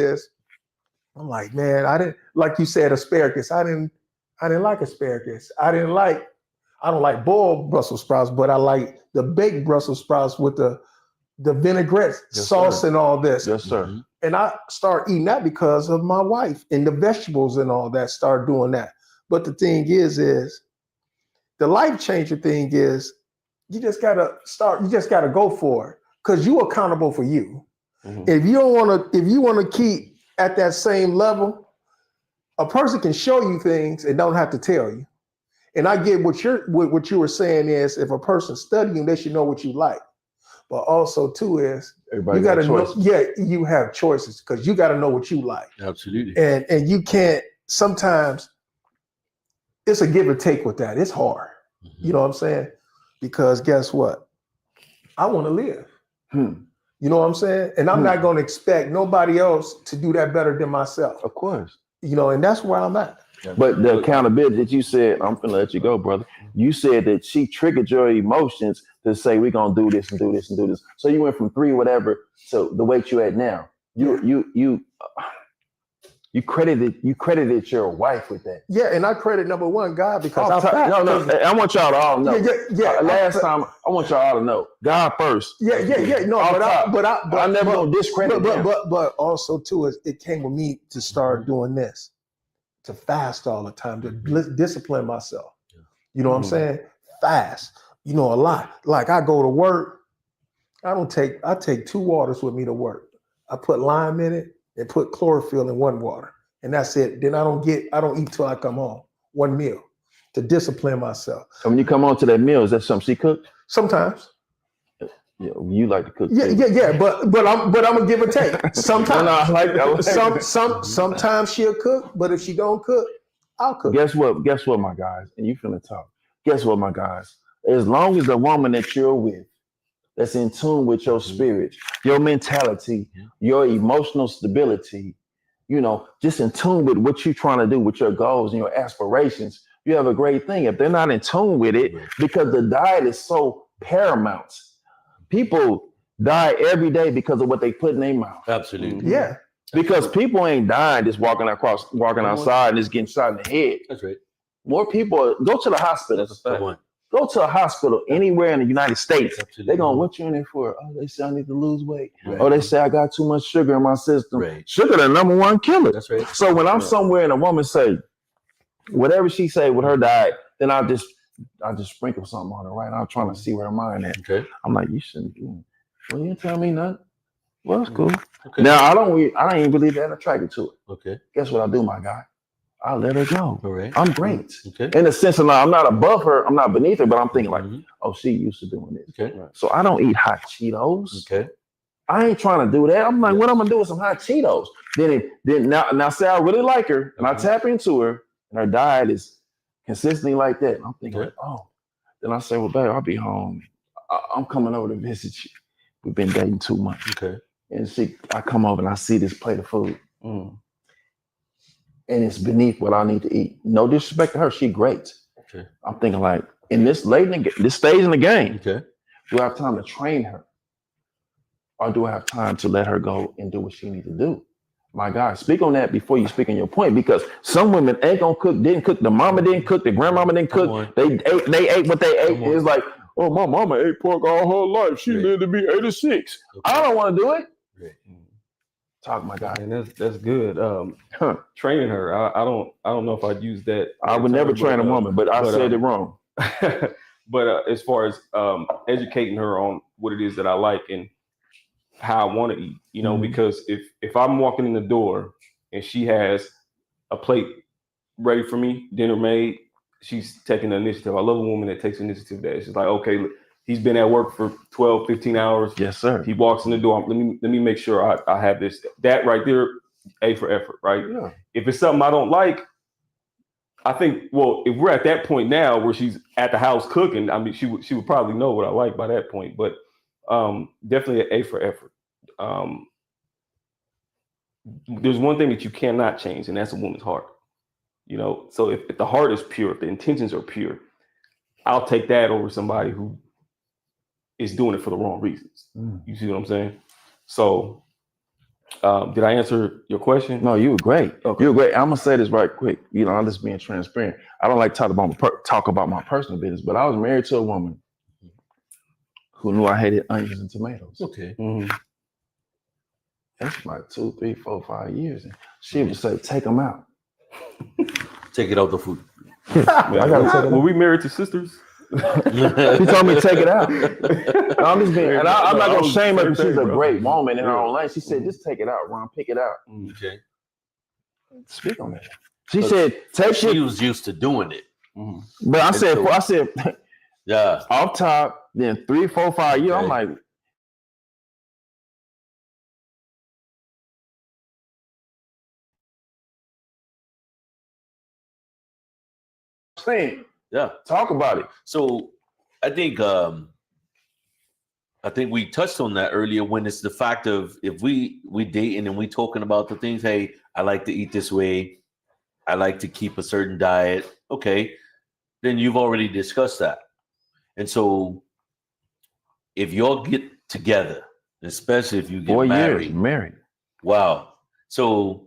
I'm like, man, I didn't, like you said, asparagus. I didn't like asparagus. I don't like boiled Brussels sprouts, but I like the baked Brussels sprouts with the vinaigrette Yes, sauce sir. and all this. Yes, sir. Mhm. And I started eating that because of my wife and the vegetables and all that, started doing that. But the thing is the life changer thing is you just gotta go for it because you're accountable for you. Mhm. If you want to keep at that same level, a person can show you things and don't have to tell you. And I get what you were saying is if a person's studying, they should know what you like. But also too is Everybody you got gotta know, choices. you have choices because you gotta know what you like. Absolutely. And you can't, sometimes it's a give and take with that. It's hard. You know what I'm saying? Because guess what? I want to live. You know what I'm saying? And I'm not going to expect nobody else to do that better than myself. Of course. You know, and that's where I'm at. But the accountability that you said, I'm gonna let you go, brother. You said that she triggered your emotions to say we're gonna do this and do this and do this. So you went from 3 whatever to the weight you at now. You credited your wife with that. Yeah, and I credit number one God because Oh, no, I want y'all to all know. Yeah. Last time, I want y'all all to know. God first. Yeah. No, Off but top. I never gonna discredit him. but also too is it came with me to start doing this, to fast all the time, to discipline myself. You know what I'm saying? Fast. You know, a lot. Like I go to work, I take 2 waters with me to work. I put lime in it and put chlorophyll in 1 water. And that's it. Then I don't eat till I come home. 1 meal to discipline myself. So when you come on to that meal, is that something she cooked? Sometimes. Yeah, you like to cook. Yeah. But I'm gonna give or take. Sometimes. No, I like that. Sometimes she'll cook, but if she don't cook, I'll cook. Guess what, my guys? And you finna talk. Guess what, my guys? As long as the woman that you're with that's in tune with your spirit, your mentality, your emotional stability, you know, just in tune with what you're trying to do with your goals and your aspirations, you have a great thing. If they're not in tune with it, because the diet is so paramount, people die every day because of what they put in their mouth. Absolutely. Yeah. Because people ain't dying just walking outside and just getting shot in the head. That's right. More people go to the hospital. Come on. Go to a hospital anywhere in the United States. Absolutely. They're going, what you in there for? Oh, they say I need to lose weight. Right. Oh, they say I got too much sugar in my system. Right. Sugar, the number one killer. That's right. So when I'm somewhere and a woman say, whatever she say with her diet, then I just sprinkle something on her, right? I'm trying to see where her mind at. Okay. I'm like, you shouldn't do it. Well, you didn't tell me nothing. Well, it's cool. Okay. Now I don't even really that attracted to it. Okay. Guess what I do, my guy? I let her go. All right. I'm great. Okay. In the sense of I'm not above her, I'm not beneath her, but I'm thinking like, Mhm. oh, she used to doing this. Okay. So I don't eat hot Cheetos. Okay. I ain't trying to do that. I'm like, Yeah. what I'm gonna do with some hot Cheetos? Then now say I really like her and I tap into her and her diet is consistently like that. I'm thinking, Okay. like, oh. Then I say, well, babe, I'll be home. I'm coming over to visit you. We've been dating 2 months. Okay. And I come over and I see this plate of food. Mm. And it's beneath what I need to eat. No disrespect to her, she great. Okay. I'm thinking like, in this stage in the game, Okay. do I have time to train her? Or do I have time to let her go and do what she needs to do? My God, speak on that before you speak on your point, because some women ain't gonna cook, didn't cook, the mama didn't cook, the grandmama didn't Come cook, on. they ate what they ate. Come on. It's like, oh, my mama ate pork all her life. She Right. lived to be 86. Okay. I don't want to do it. Right. Talk, my guy. And that's good. Training her, I don't know if I'd use that. I would never train a woman, but I said it wrong. But as far as educating her on what it is that I like and how I want to eat, because if I'm walking in the door and she has a plate ready for me, dinner made, she's taking the initiative. I love a woman that takes initiative. That she's like, okay, look, he's been at work for 12, 15 hours. Yes, sir. He walks in the door. Let me make sure I have this. That right there, A for effort, right? Yeah. If it's something I don't like, I think, well, if we're at that point now where she's at the house cooking, I mean, she would probably know what I like by that point. But definitely an A for effort. There's one thing that you cannot change, and that's a woman's heart. So if the heart is pure, if the intentions are pure, I'll take that over somebody who is doing it for the wrong reasons. You see what I'm saying? So did I answer your question? No, you were great. Okay. You were great. I'm gonna say this right quick. I'm just being transparent. I don't like to talk about my personal business, but I was married to a woman who knew I hated onions and tomatoes. Okay. Mm-hmm. That's like 2, 3, 4, 5 years. And she would say, take them out. Take it out the food. I gotta take it Were out. we married to sisters? She told me to take it out. I'm just being, and I'm not gonna shame her because she's a great woman in her own lane. She said, just take it out, Ron, pick it out. Okay. Speak on that. She said, take She it. was used to doing it. But I said, Yeah. off top, then 3, 4, 5 years. I'm Okay. like, saying, Yeah. talk about it. So I think we touched on that earlier when it's the fact of if we dating and we talking about the things, hey, I like to eat this way, I like to keep a certain diet. Okay, then you've already discussed that. And so if y'all get together, especially if you get 4 married, years married. wow. So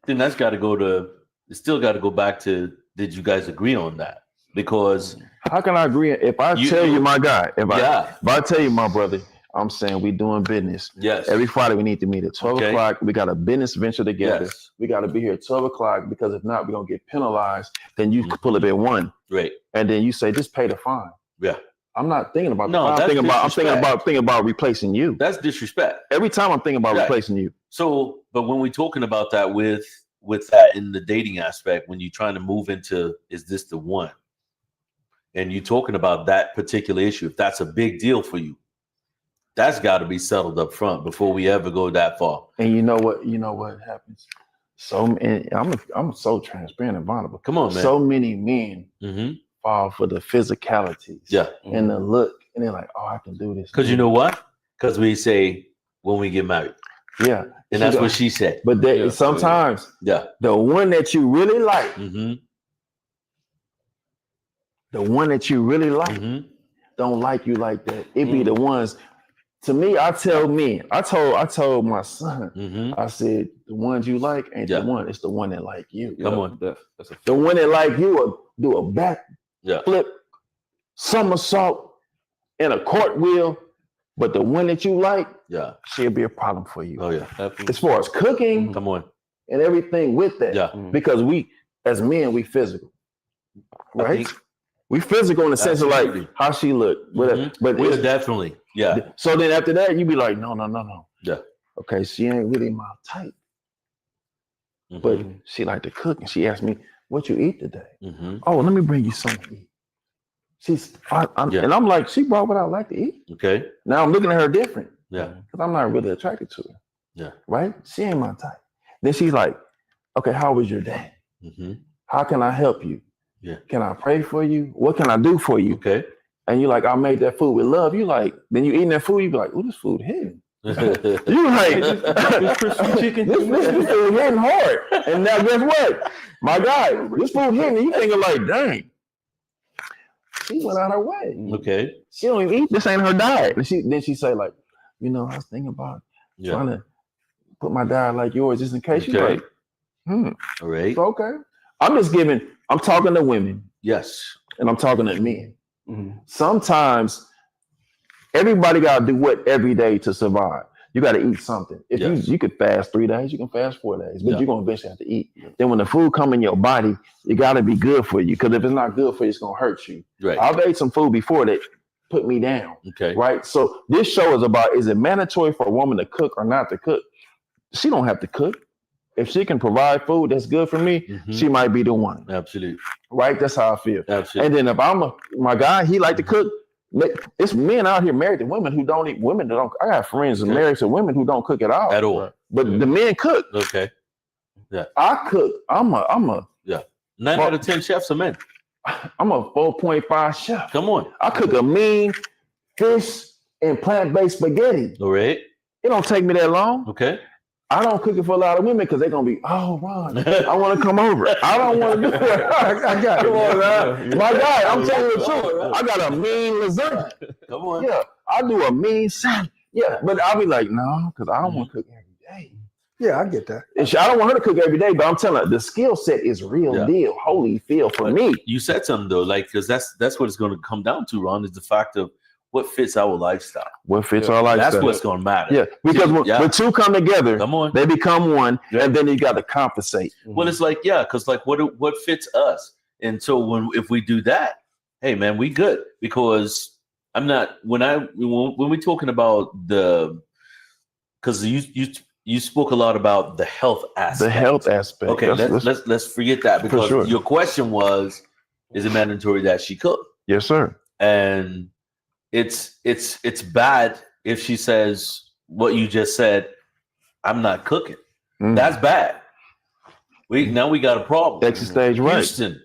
then it's still got to go back to, did you guys agree on that? Because How can I agree? If I You- tell you, my guy, if yeah, I tell you, my brother, I'm saying we doing business. yes, Every Friday we need to meet at 12 Okay. o'clock. We got a business venture together. yes, We got to be here at 12 o'clock because if not, we're going to get penalized. Then you pull up at 1 right, and then you say, just pay the fine. yeah. I'm not thinking about the No, fine. I'm that's thinking about replacing you. That's disrespect. Every time I'm thinking about Right. replacing you. So, but when we're talking about that with that in the dating aspect, when you're trying to move into, is this the one? And you're talking about that particular issue, if that's a big deal for you, that's got to be settled up front before we ever go that far. And you know what happens? And I'm so transparent and vulnerable. Come on, man. So many men Mm-hmm. fall for the physicalities. Yeah. And the look. And they're like, oh, I can do this. Because you know what? Because we say when we get married. Yeah. And that's what she said. But sometimes Yeah. the one that you really like, Mm-hmm. Mm-hmm. don't like you like that. It be the ones. To me, I told my son, Mm-hmm. I said, the ones you like ain't Yeah. the one. It's the one that like you. Come on. That's a The one that like you will do a back Yeah. flip somersault in a cartwheel, but the one that you like, Yeah. she'll be a problem for you. Oh yeah. As far as cooking Come on. and everything with that. Yeah. Because we, as men, we physical. I Right? think We physical in the sense of like Absolutely. how she look. Mhm. But we're it's- definitely. Yeah. so then after that, you be like, no. Yeah. Okay, she ain't really my type. But Mhm. she like to cook, and she asked me, "What you eat today?" Mhm. Oh, let me bring you something to eat. Yeah. And I'm like, she brought what I like to eat. Okay. Now I'm looking at her different Yeah. because I'm not really attracted to her. Yeah. Right? She ain't my type. Then she's like, "Okay, how was your day? Mhm. How can I help you? Yeah. Can I pray for you? What can I do for you?" Okay. And you like, "I made that food with love." You like, then you eating that food, you be like, "Oh, this food hitting." You like, this crispy chicken. this food hitting hard. And now guess what? My guy, this food hitting, you thinking like, dang, she went out her way. Okay. She don't even eat. This ain't her diet. And then she say like, I was thinking about Yeah. trying to put my diet like yours just in case. You Okay. like, All right. it's okay. I'm talking to women Yes. and I'm talking to men. Mhm. Sometimes everybody got to do what every day to survive. You got to eat something. If Yes. you could fast 3 days, you can fast 4 days, but Yeah. you're going to eventually have to eat. Then when the food come in your body, it got to be good for you. Because if it's not good for you, it's going to hurt you. Right. I've ate some food before that put me down, Okay. right? So this show is about, is it mandatory for a woman to cook or not to cook? She don't have to cook. If she can provide food that's good for me, Mhm. she might be the one, Absolutely. right? That's how I feel. Absolutely. And then if my guy, he like to cook. It's men out here married to women who don't eat. Women that don't. I got friends Okay. married to women who don't cook at all. At all. But the men cook. Okay. I cook. I'm a 9 out of 10 chefs are men. 4.5 chef. Come on. I cook a mean fish and plant-based spaghetti. All right. It don't take me that long. Okay. I don't cook it for a lot of women because they're gonna be, oh Ron, I want to come over. I don't want to do it. I got it. Come on, man. My guy, I'm telling you the truth. I got a mean lasagna. Come on. Yeah, I do a mean salad. Yeah, but I'll be like, no, because I don't want to cook every day. Yeah, I get that. And I don't want her to cook every day, but I'm telling her the skill set is real Yeah. deal, holy feel for But me. You said something though, like, because that's what it's going to come down to, Ron, is the fact of what fits our lifestyle. What fits our lifestyle? That's what's going to matter. Yeah, because when two come together, Come on. they become one, Yeah. and then you got to compensate. Well, it's like, yeah, because like what fits us, and so if we do that, hey man, we good, because I'm not when we're talking about because you spoke a lot about the health aspect. The health aspect. Okay, let's forget that, because sure. your question was, is it mandatory that she cook? Yes, sir. And it's bad if she says what you just said, I'm not cooking. Mm. That's bad. Now we got a problem. Exit stage right. Houston,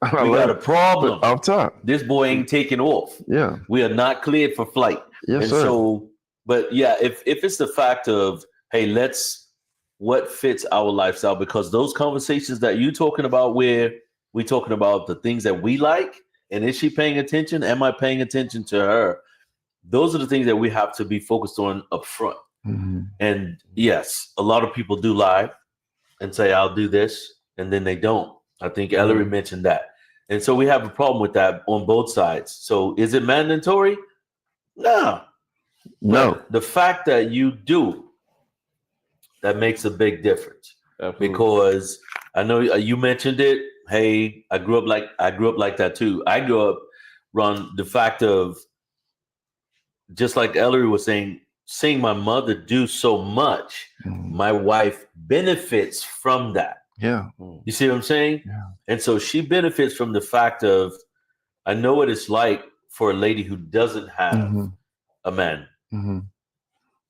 we got a problem. Off top. This boy ain't taking off. Yeah. We are not cleared for flight. Yes, And sir. so, but yeah, if it's the fact of, hey, what fits our lifestyle, because those conversations that you talking about, where we talking about the things that we like, and is she paying attention? Am I paying attention to her? Those are the things that we have to be focused on up front. Mhm. And yes, a lot of people do lie and say, I'll do this, and then they don't. I think Ellery mentioned that. And so we have a problem with that on both sides. So is it mandatory? No. No. But the fact that you do, that makes a big difference. Absolutely. Because I know you mentioned it. Hey, I grew up like that too. I grew up, Ron, the fact of, just like Ellery was saying, seeing my mother do so much, Mhm. my wife benefits from that. Yeah. You see what I'm saying? Yeah. And so she benefits from the fact of, I know what it's like for a lady who doesn't have Mhm. a man. Mhm.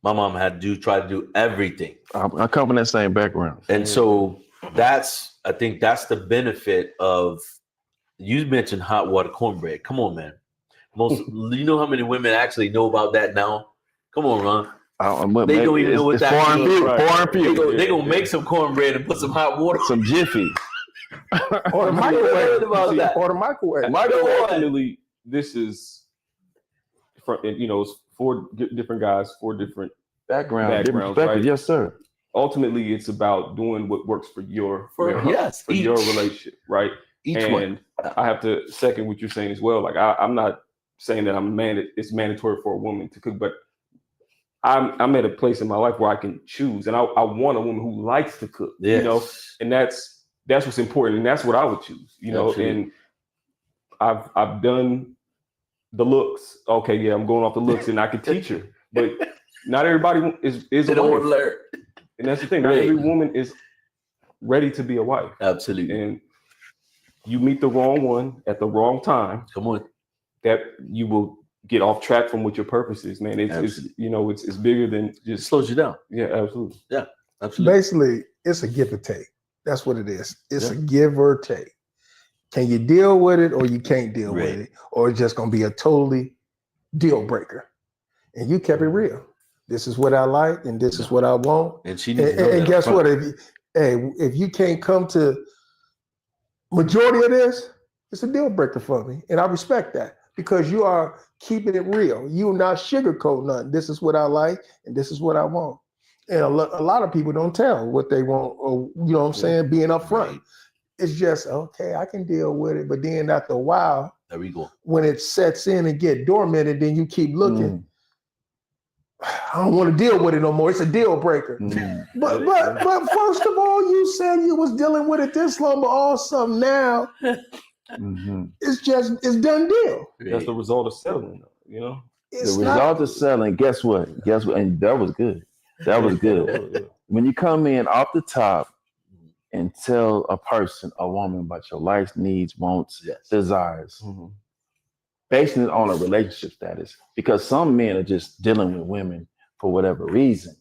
My mom had to try to do everything. I come from that same background. And so I think that's the benefit of, you mentioned hot water cornbread. Come on, man. You know how many women actually know about that now? Come on, Ron. They don't even know what it's that foreign is. few. Right. Foreign few. They gonna make some cornbread and put some hot water. Some Jiffy. Or the I heard microwave. about that. Or the microwave. Ultimately, this is, it's 4 different guys, 4 different. Background. Different Backgrounds, perspective. right? Yes, sir. Ultimately, it's about doing what works for your marriage, Yes, for your each. relationship, right? Each one. And I have to second what you're saying as well. Like I'm not saying that it's mandatory for a woman to cook, but I'm at a place in my life where I can choose, and I want a woman who likes to cook. Yes. You know, and that's what's important, and that's what I would choose. You know, Absolutely. and I've done the looks. Okay, yeah, I'm going off the looks, and I can teach her, but not everybody is They a don't want wife. to learn. And that's the thing. Not Right. every woman is ready to be a wife. Absolutely. And you meet the wrong one at the wrong time, Come on. that you will get off track from what your purpose is, man. It's Absolutely. you know, it's bigger than It just slows you down. yeah, absolutely. Absolutely. Basically, it's a give or take. That's what it is. It's Yeah. a give or take. Can you deal with it or you can't deal Right. with it? Or it's just gonna be a totally deal breaker. And you kept it real. This is what I like and this is what I want. And she And, needs to know and that guess up what? front. If you can't come to majority of this, it's a deal breaker for me. And I respect that because you are keeping it real. You're not sugarcoating nothing. This is what I like and this is what I want. And a lot of people don't tell what they want, or you know what I'm saying, being upfront. Right. It's just, okay, I can deal with it. But then after a while, There we go. when it sets in and get dormant, then you keep looking. I don't want to deal with it no more. It's a deal breaker. But first of all, you said you was dealing with it this long, but awesome now it's done deal. That's the result of settling, you know. It's The result of selling, guess what? And that was good. That was good. When you come in off the top and tell a person, a woman, about your likes, needs, wants, Yes. desires, basing it on a relationship status, because some men are just dealing with women for whatever reason,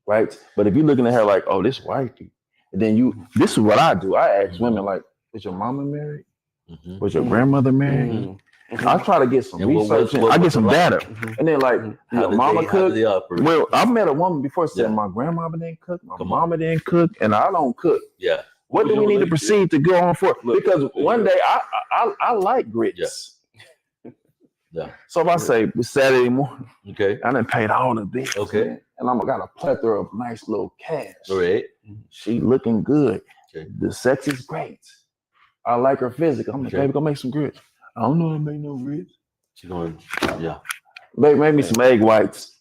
right? But if you're looking at her like, oh, this wifey, and then this is what I do. I ask women like, was your mama married? Mhm. Was your grandmother married? I try to get some And what research. was I get the some like? data, and then like, How your did mama they- how cook. did they operate? Well, I met a woman before said Yeah. my grandmama didn't cook, my Come on. mama didn't cook, and I don't cook. Yeah. What do we need to proceed to go on for? Look, Because one day I like grits. Yeah. So if I say it's Saturday morning, Okay. I done paid all the bills. Okay. man, and I'm got a plethora of nice little cash. All right. She looking good. Okay. The sex is great. I like her physical. I'm like, Okay. baby, go make some grits. I don't know how to make no grits. She's going. Yeah. Baby, make me some egg whites.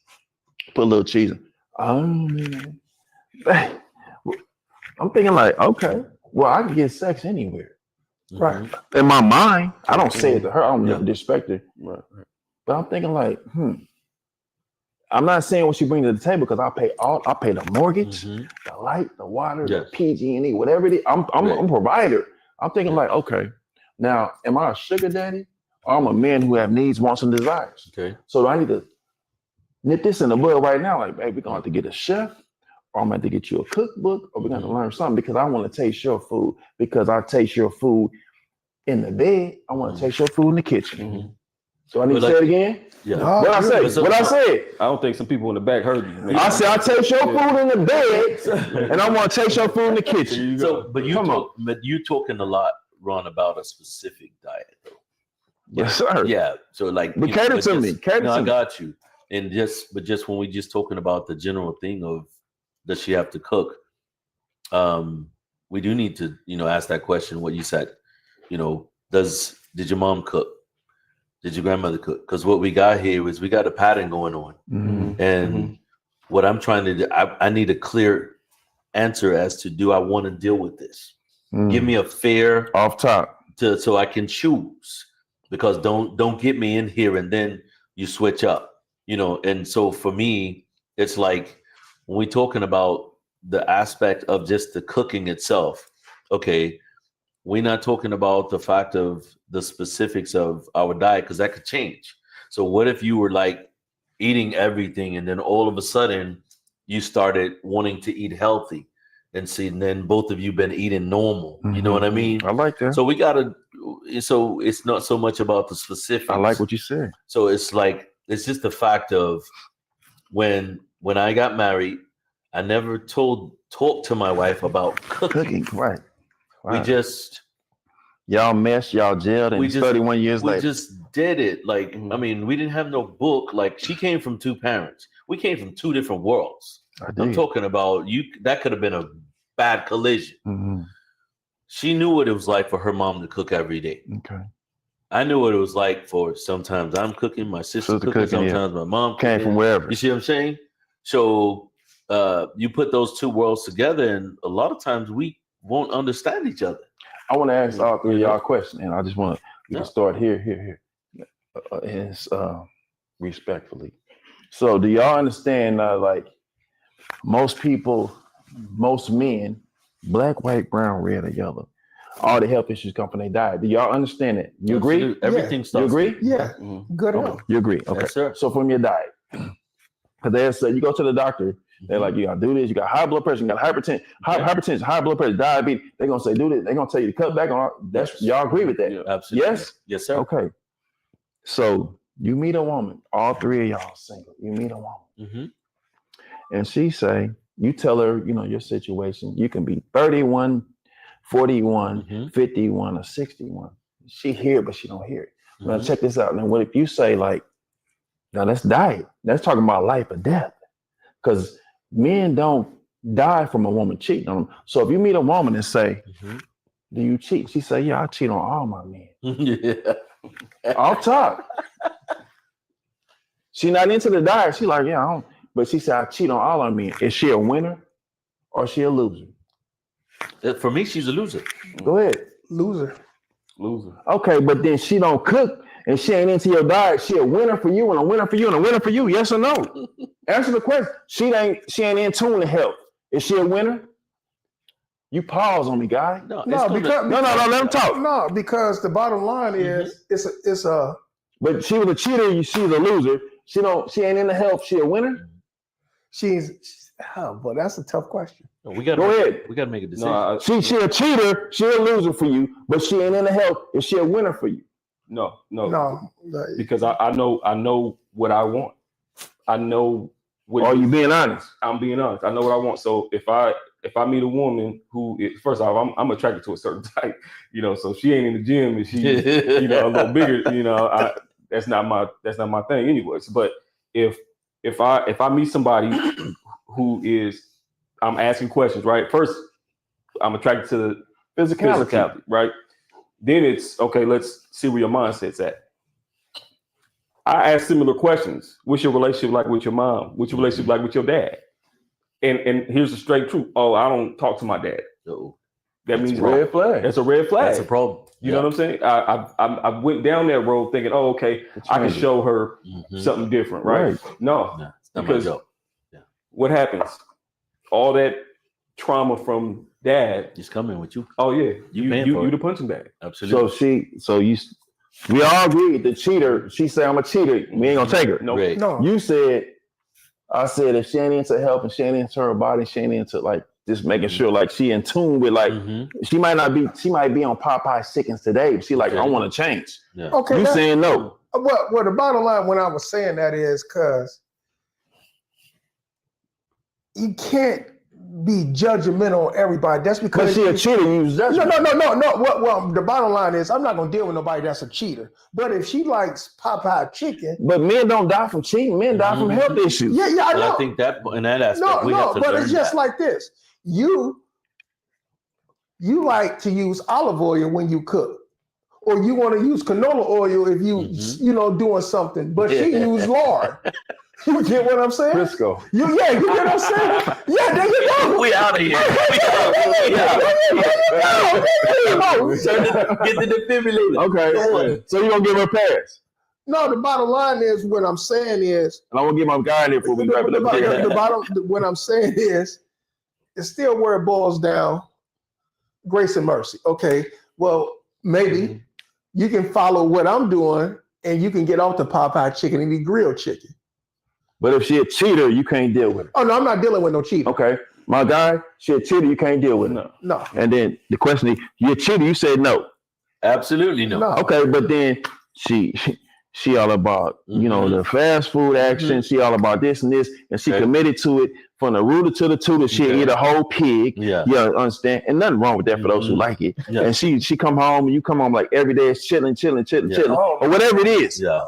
Put a little cheese in. I don't know, man. I'm thinking like, okay, well, I can get sex anywhere. Right. In my mind, I don't say it to her. I don't never Yeah. disrespect her. Right. But I'm thinking like, I'm not saying what she brings to the table because I pay the mortgage, Mhm. the light, the water, Yes. the PG&E, whatever it is. I'm Right. a provider. I'm thinking like, okay, now am I a sugar daddy or I'm a man who have needs, wants, and desires? Okay. So I need to nip this in the bud right now. Like, babe, we're gonna have to get a chef, or I'm gonna have to get you a cookbook, or we're gonna have to learn something because I want to taste your food. Because I taste your food in the bed, I want to taste your food in the kitchen. So I need But to say like- it again. Yeah. No, What I say? so- What I said? I don't think some people in the back heard you. man. I said I taste your food in the bed, and I want to taste your food in the kitchen. So, but you Come on. but you talking a lot, Ron, about a specific diet, though. Yes, sir. Yeah. So like, But you know, cater to just- me. Cater No, to I me. got you. And just when we just talking about the general thing of does she have to cook? We do need to, ask that question. What you said, did your mom cook? Did your grandmother cook? Because what we got here is we got a pattern going on, and what I'm trying to do, I need a clear answer as to do I want to deal with this? Give me a fair Off top. so I can choose, because don't get me in here and then you switch up, and so for me it's like when we're talking about the aspect of just the cooking itself, okay, we're not talking about the fact of the specifics of our diet, because that could change. So what if you were like eating everything and then all of a sudden you started wanting to eat healthy, and then both of you been eating normal, you know what I mean? I like that. So so it's not so much about the specifics. I like what you said. So it's it's just the fact of when I got married, I never talked to my wife about cooking. Cooking, right. We just y'all meshed, y'all gelled, and 31 years we later. just did it. Like, I mean, we didn't have no book. Like, she came from two parents. We came from two different worlds. I'm talking about that could have been a bad collision. she knew what it was like for her mom to cook every day. Okay. I knew what it was like for sometimes I'm cooking, my sister Sister cooking, cooking, yeah. sometimes my mom Came cooking. from wherever. You see what I'm saying? So you put those two worlds together, and a lot of times we won't understand each other. I want to ask all three of Yeah. y'all a question, and I just want to Yeah. start here. It's respectfully. So, do y'all understand? Like most people, most men, black, white, brown, red, or yellow, all the health issues come from their diet. Do y'all understand it? You agree? Absolutely. Everything You starts. agree? Yeah, Mhm. good Okay. health. You agree? Okay. Yes, sir. So from your diet, because they say you go to the doctor, they're like, you gotta do this. You got high blood pressure. You got hypertension, high blood pressure, diabetes. They're gonna say do this. They're gonna tell you to cut back on. That's y'all agree with that? Yeah. Absolutely. Yes? Yes, sir. Okay. So you meet a woman, all three of y'all single. You meet a woman, Mm-hmm. and she say, you tell her, your situation. You can be 31, 41, Mhm. 51, or 61. She hear it, but she don't hear it. Now Mhm. check this out. Now, what if you say like, now that's diet. That's talking about life or death. Because men don't die from a woman cheating on them. So if you meet a woman and say, Mhm. do you cheat? She say, yeah, I cheat on all my men. Yeah. Off top. She not into the diet. She like, yeah, I don't. But she said, I cheat on all our men. Is she a winner or is she a loser? For me, she's a loser. Go ahead. Loser. Okay, but then she don't cook and she ain't into your diet. She a winner for you and a winner for you and a winner for you. Yes or no? Answer the question. She ain't in tune to health. Is she a winner? You pause on me, guy. No, No, it's because No, let him talk. no, because the bottom line is it's a But she was a cheater. She was a loser. She ain't into health. She a winner. but that's a tough question. we got. Go ahead. We got to make a decision. No, She a cheater. She a loser for you. But she ain't into health. Is she a winner for you? no. No, Because I know what I want. I know what. Are you being honest? I'm being honest. I know what I want. So if I meet a woman who is, first off, I'm attracted to a certain type, so if she ain't in the gym and she's, a little bigger, that's not my thing anyways. But if I meet somebody who is, I'm asking questions, right? First, I'm attracted to the physicality, right? Then it's, okay, let's see where your mindset's at. I ask similar questions. What's your relationship like with your mom? What's your relationship like with your dad? And here's the straight truth. Oh, I don't talk to my dad. No. That means Red flag. That's a red flag. That's a problem. You know what I'm saying? I went down that road thinking, oh, okay, I can show her something different, right? No, it's not because my job. what happens? All that trauma from dad. He's coming with you. Oh yeah, you the punching bag. Absolutely. We all agree the cheater. She say I'm a cheater. We ain't gonna take her. No, Right. no. You said, I said if she ain't into health and she ain't into her body, she ain't into like just making sure like she in tune with like she might be on Popeye's chickens today. But she like I want to change. Yeah. Okay. You saying no? Well, the bottom line when I was saying that is because you can't be judgmental on everybody. That's because But she a cheater. You use judgment. No. Well, the bottom line is I'm not gonna deal with nobody that's a cheater. But if she likes Popeye chicken, But men don't die from cheating. Men die from health issues. yeah, I But know. I think that in that aspect we have to but learn it's just that. like this. You like to use olive oil when you cook, or you want to use canola oil if you doing something. But she used lard. You get what I'm saying? Crisco. You get what I'm saying? Yeah, there you go. We out of here. Get the defibrillator. Okay. So you gonna give her a pass? No, the bottom line is what I'm saying is And I want to get my guy in here before we wrap it up. what I'm saying is it's still where it boils down. Grace and mercy. Okay. Well, maybe you can follow what I'm doing and you can get off the Popeye chicken and eat grilled chicken. But if she a cheater, you can't deal with her. Oh no, I'm not dealing with no cheating. Okay. My guy, she a cheater, you can't deal with her. No. And then the question is, you a cheater, you said no. Absolutely no. Okay, but then she all about, the fast food action. She all about this and this, and she committed to it from the rooter to the tutor. She'll eat a whole pig. Yeah. You understand? And nothing wrong with that for those who like it. Yeah. And she come home and you come home like every day is chilling, or whatever it is. Yeah.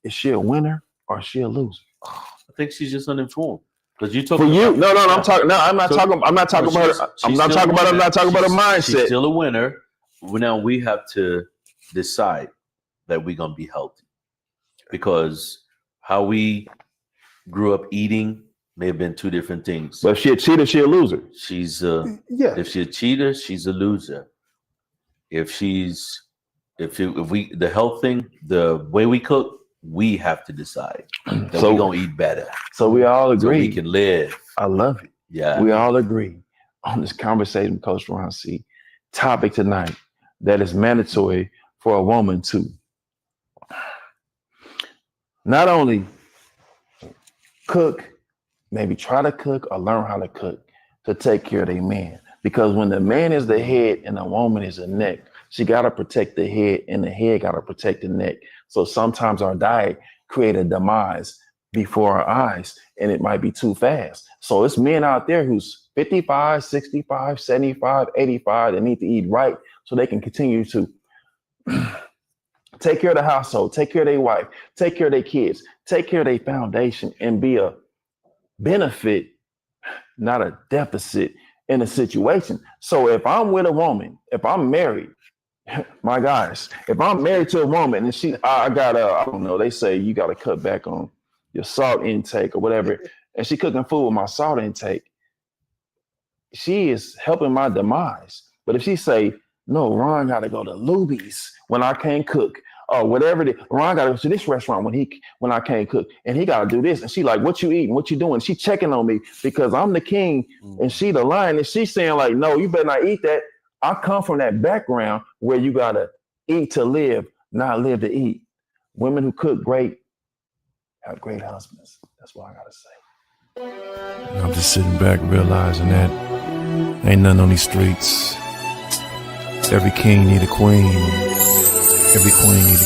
Is she a winner or is she a loser? I think she's just uninformed. Because you For talking you, about, no, I'm talking. No, I'm not So- talking. I'm not talking No, about. I'm not talking about. I'm not talking about a She's mindset. still a winner. Now we have to decide that we're gonna be healthy, because how we grew up eating may have been two different things. But if she a cheater, she a loser. She's Yeah. if she's a cheater, she's a loser. If we the health thing, the way we cook, we have to decide that So- we're gonna eat better So we all so agree. we can live. I love it. Yeah. We all agree on this conversation with Coach Ron C. Topic tonight that is mandatory for a woman to not only cook, maybe try to cook or learn how to cook, to take care of their man. Because when the man is the head and the woman is the neck, she got to protect the head and the head got to protect the neck. So sometimes our diet create a demise before our eyes and it might be too fast. So it's men out there who's 55, 65, 75, 85 that need to eat right so they can continue to take care of the household, take care of their wife, take care of their kids, take care of their foundation and be a benefit, not a deficit in a situation. So if I'm with a woman, if I'm married, my guys, if I'm married to a woman and I don't know, they say you got to cut back on your salt intake or whatever, and she cooking food with my salt intake, she is helping my demise. But if she say, no, Ron got to go to Luby's when I can't cook, or whatever it is, Ron got to go to this restaurant when I can't cook, and he got to do this, and she like, what you eating, what you doing? She checking on me because I'm the king and she the lion, and she's saying like, no, you better not eat that. I come from that background where you got to eat to live, not live to eat. Women who cook great have great husbands. That's what I got to say. I'm just sitting back realizing that ain't nothing on these streets. Every king need a queen. Every queen need a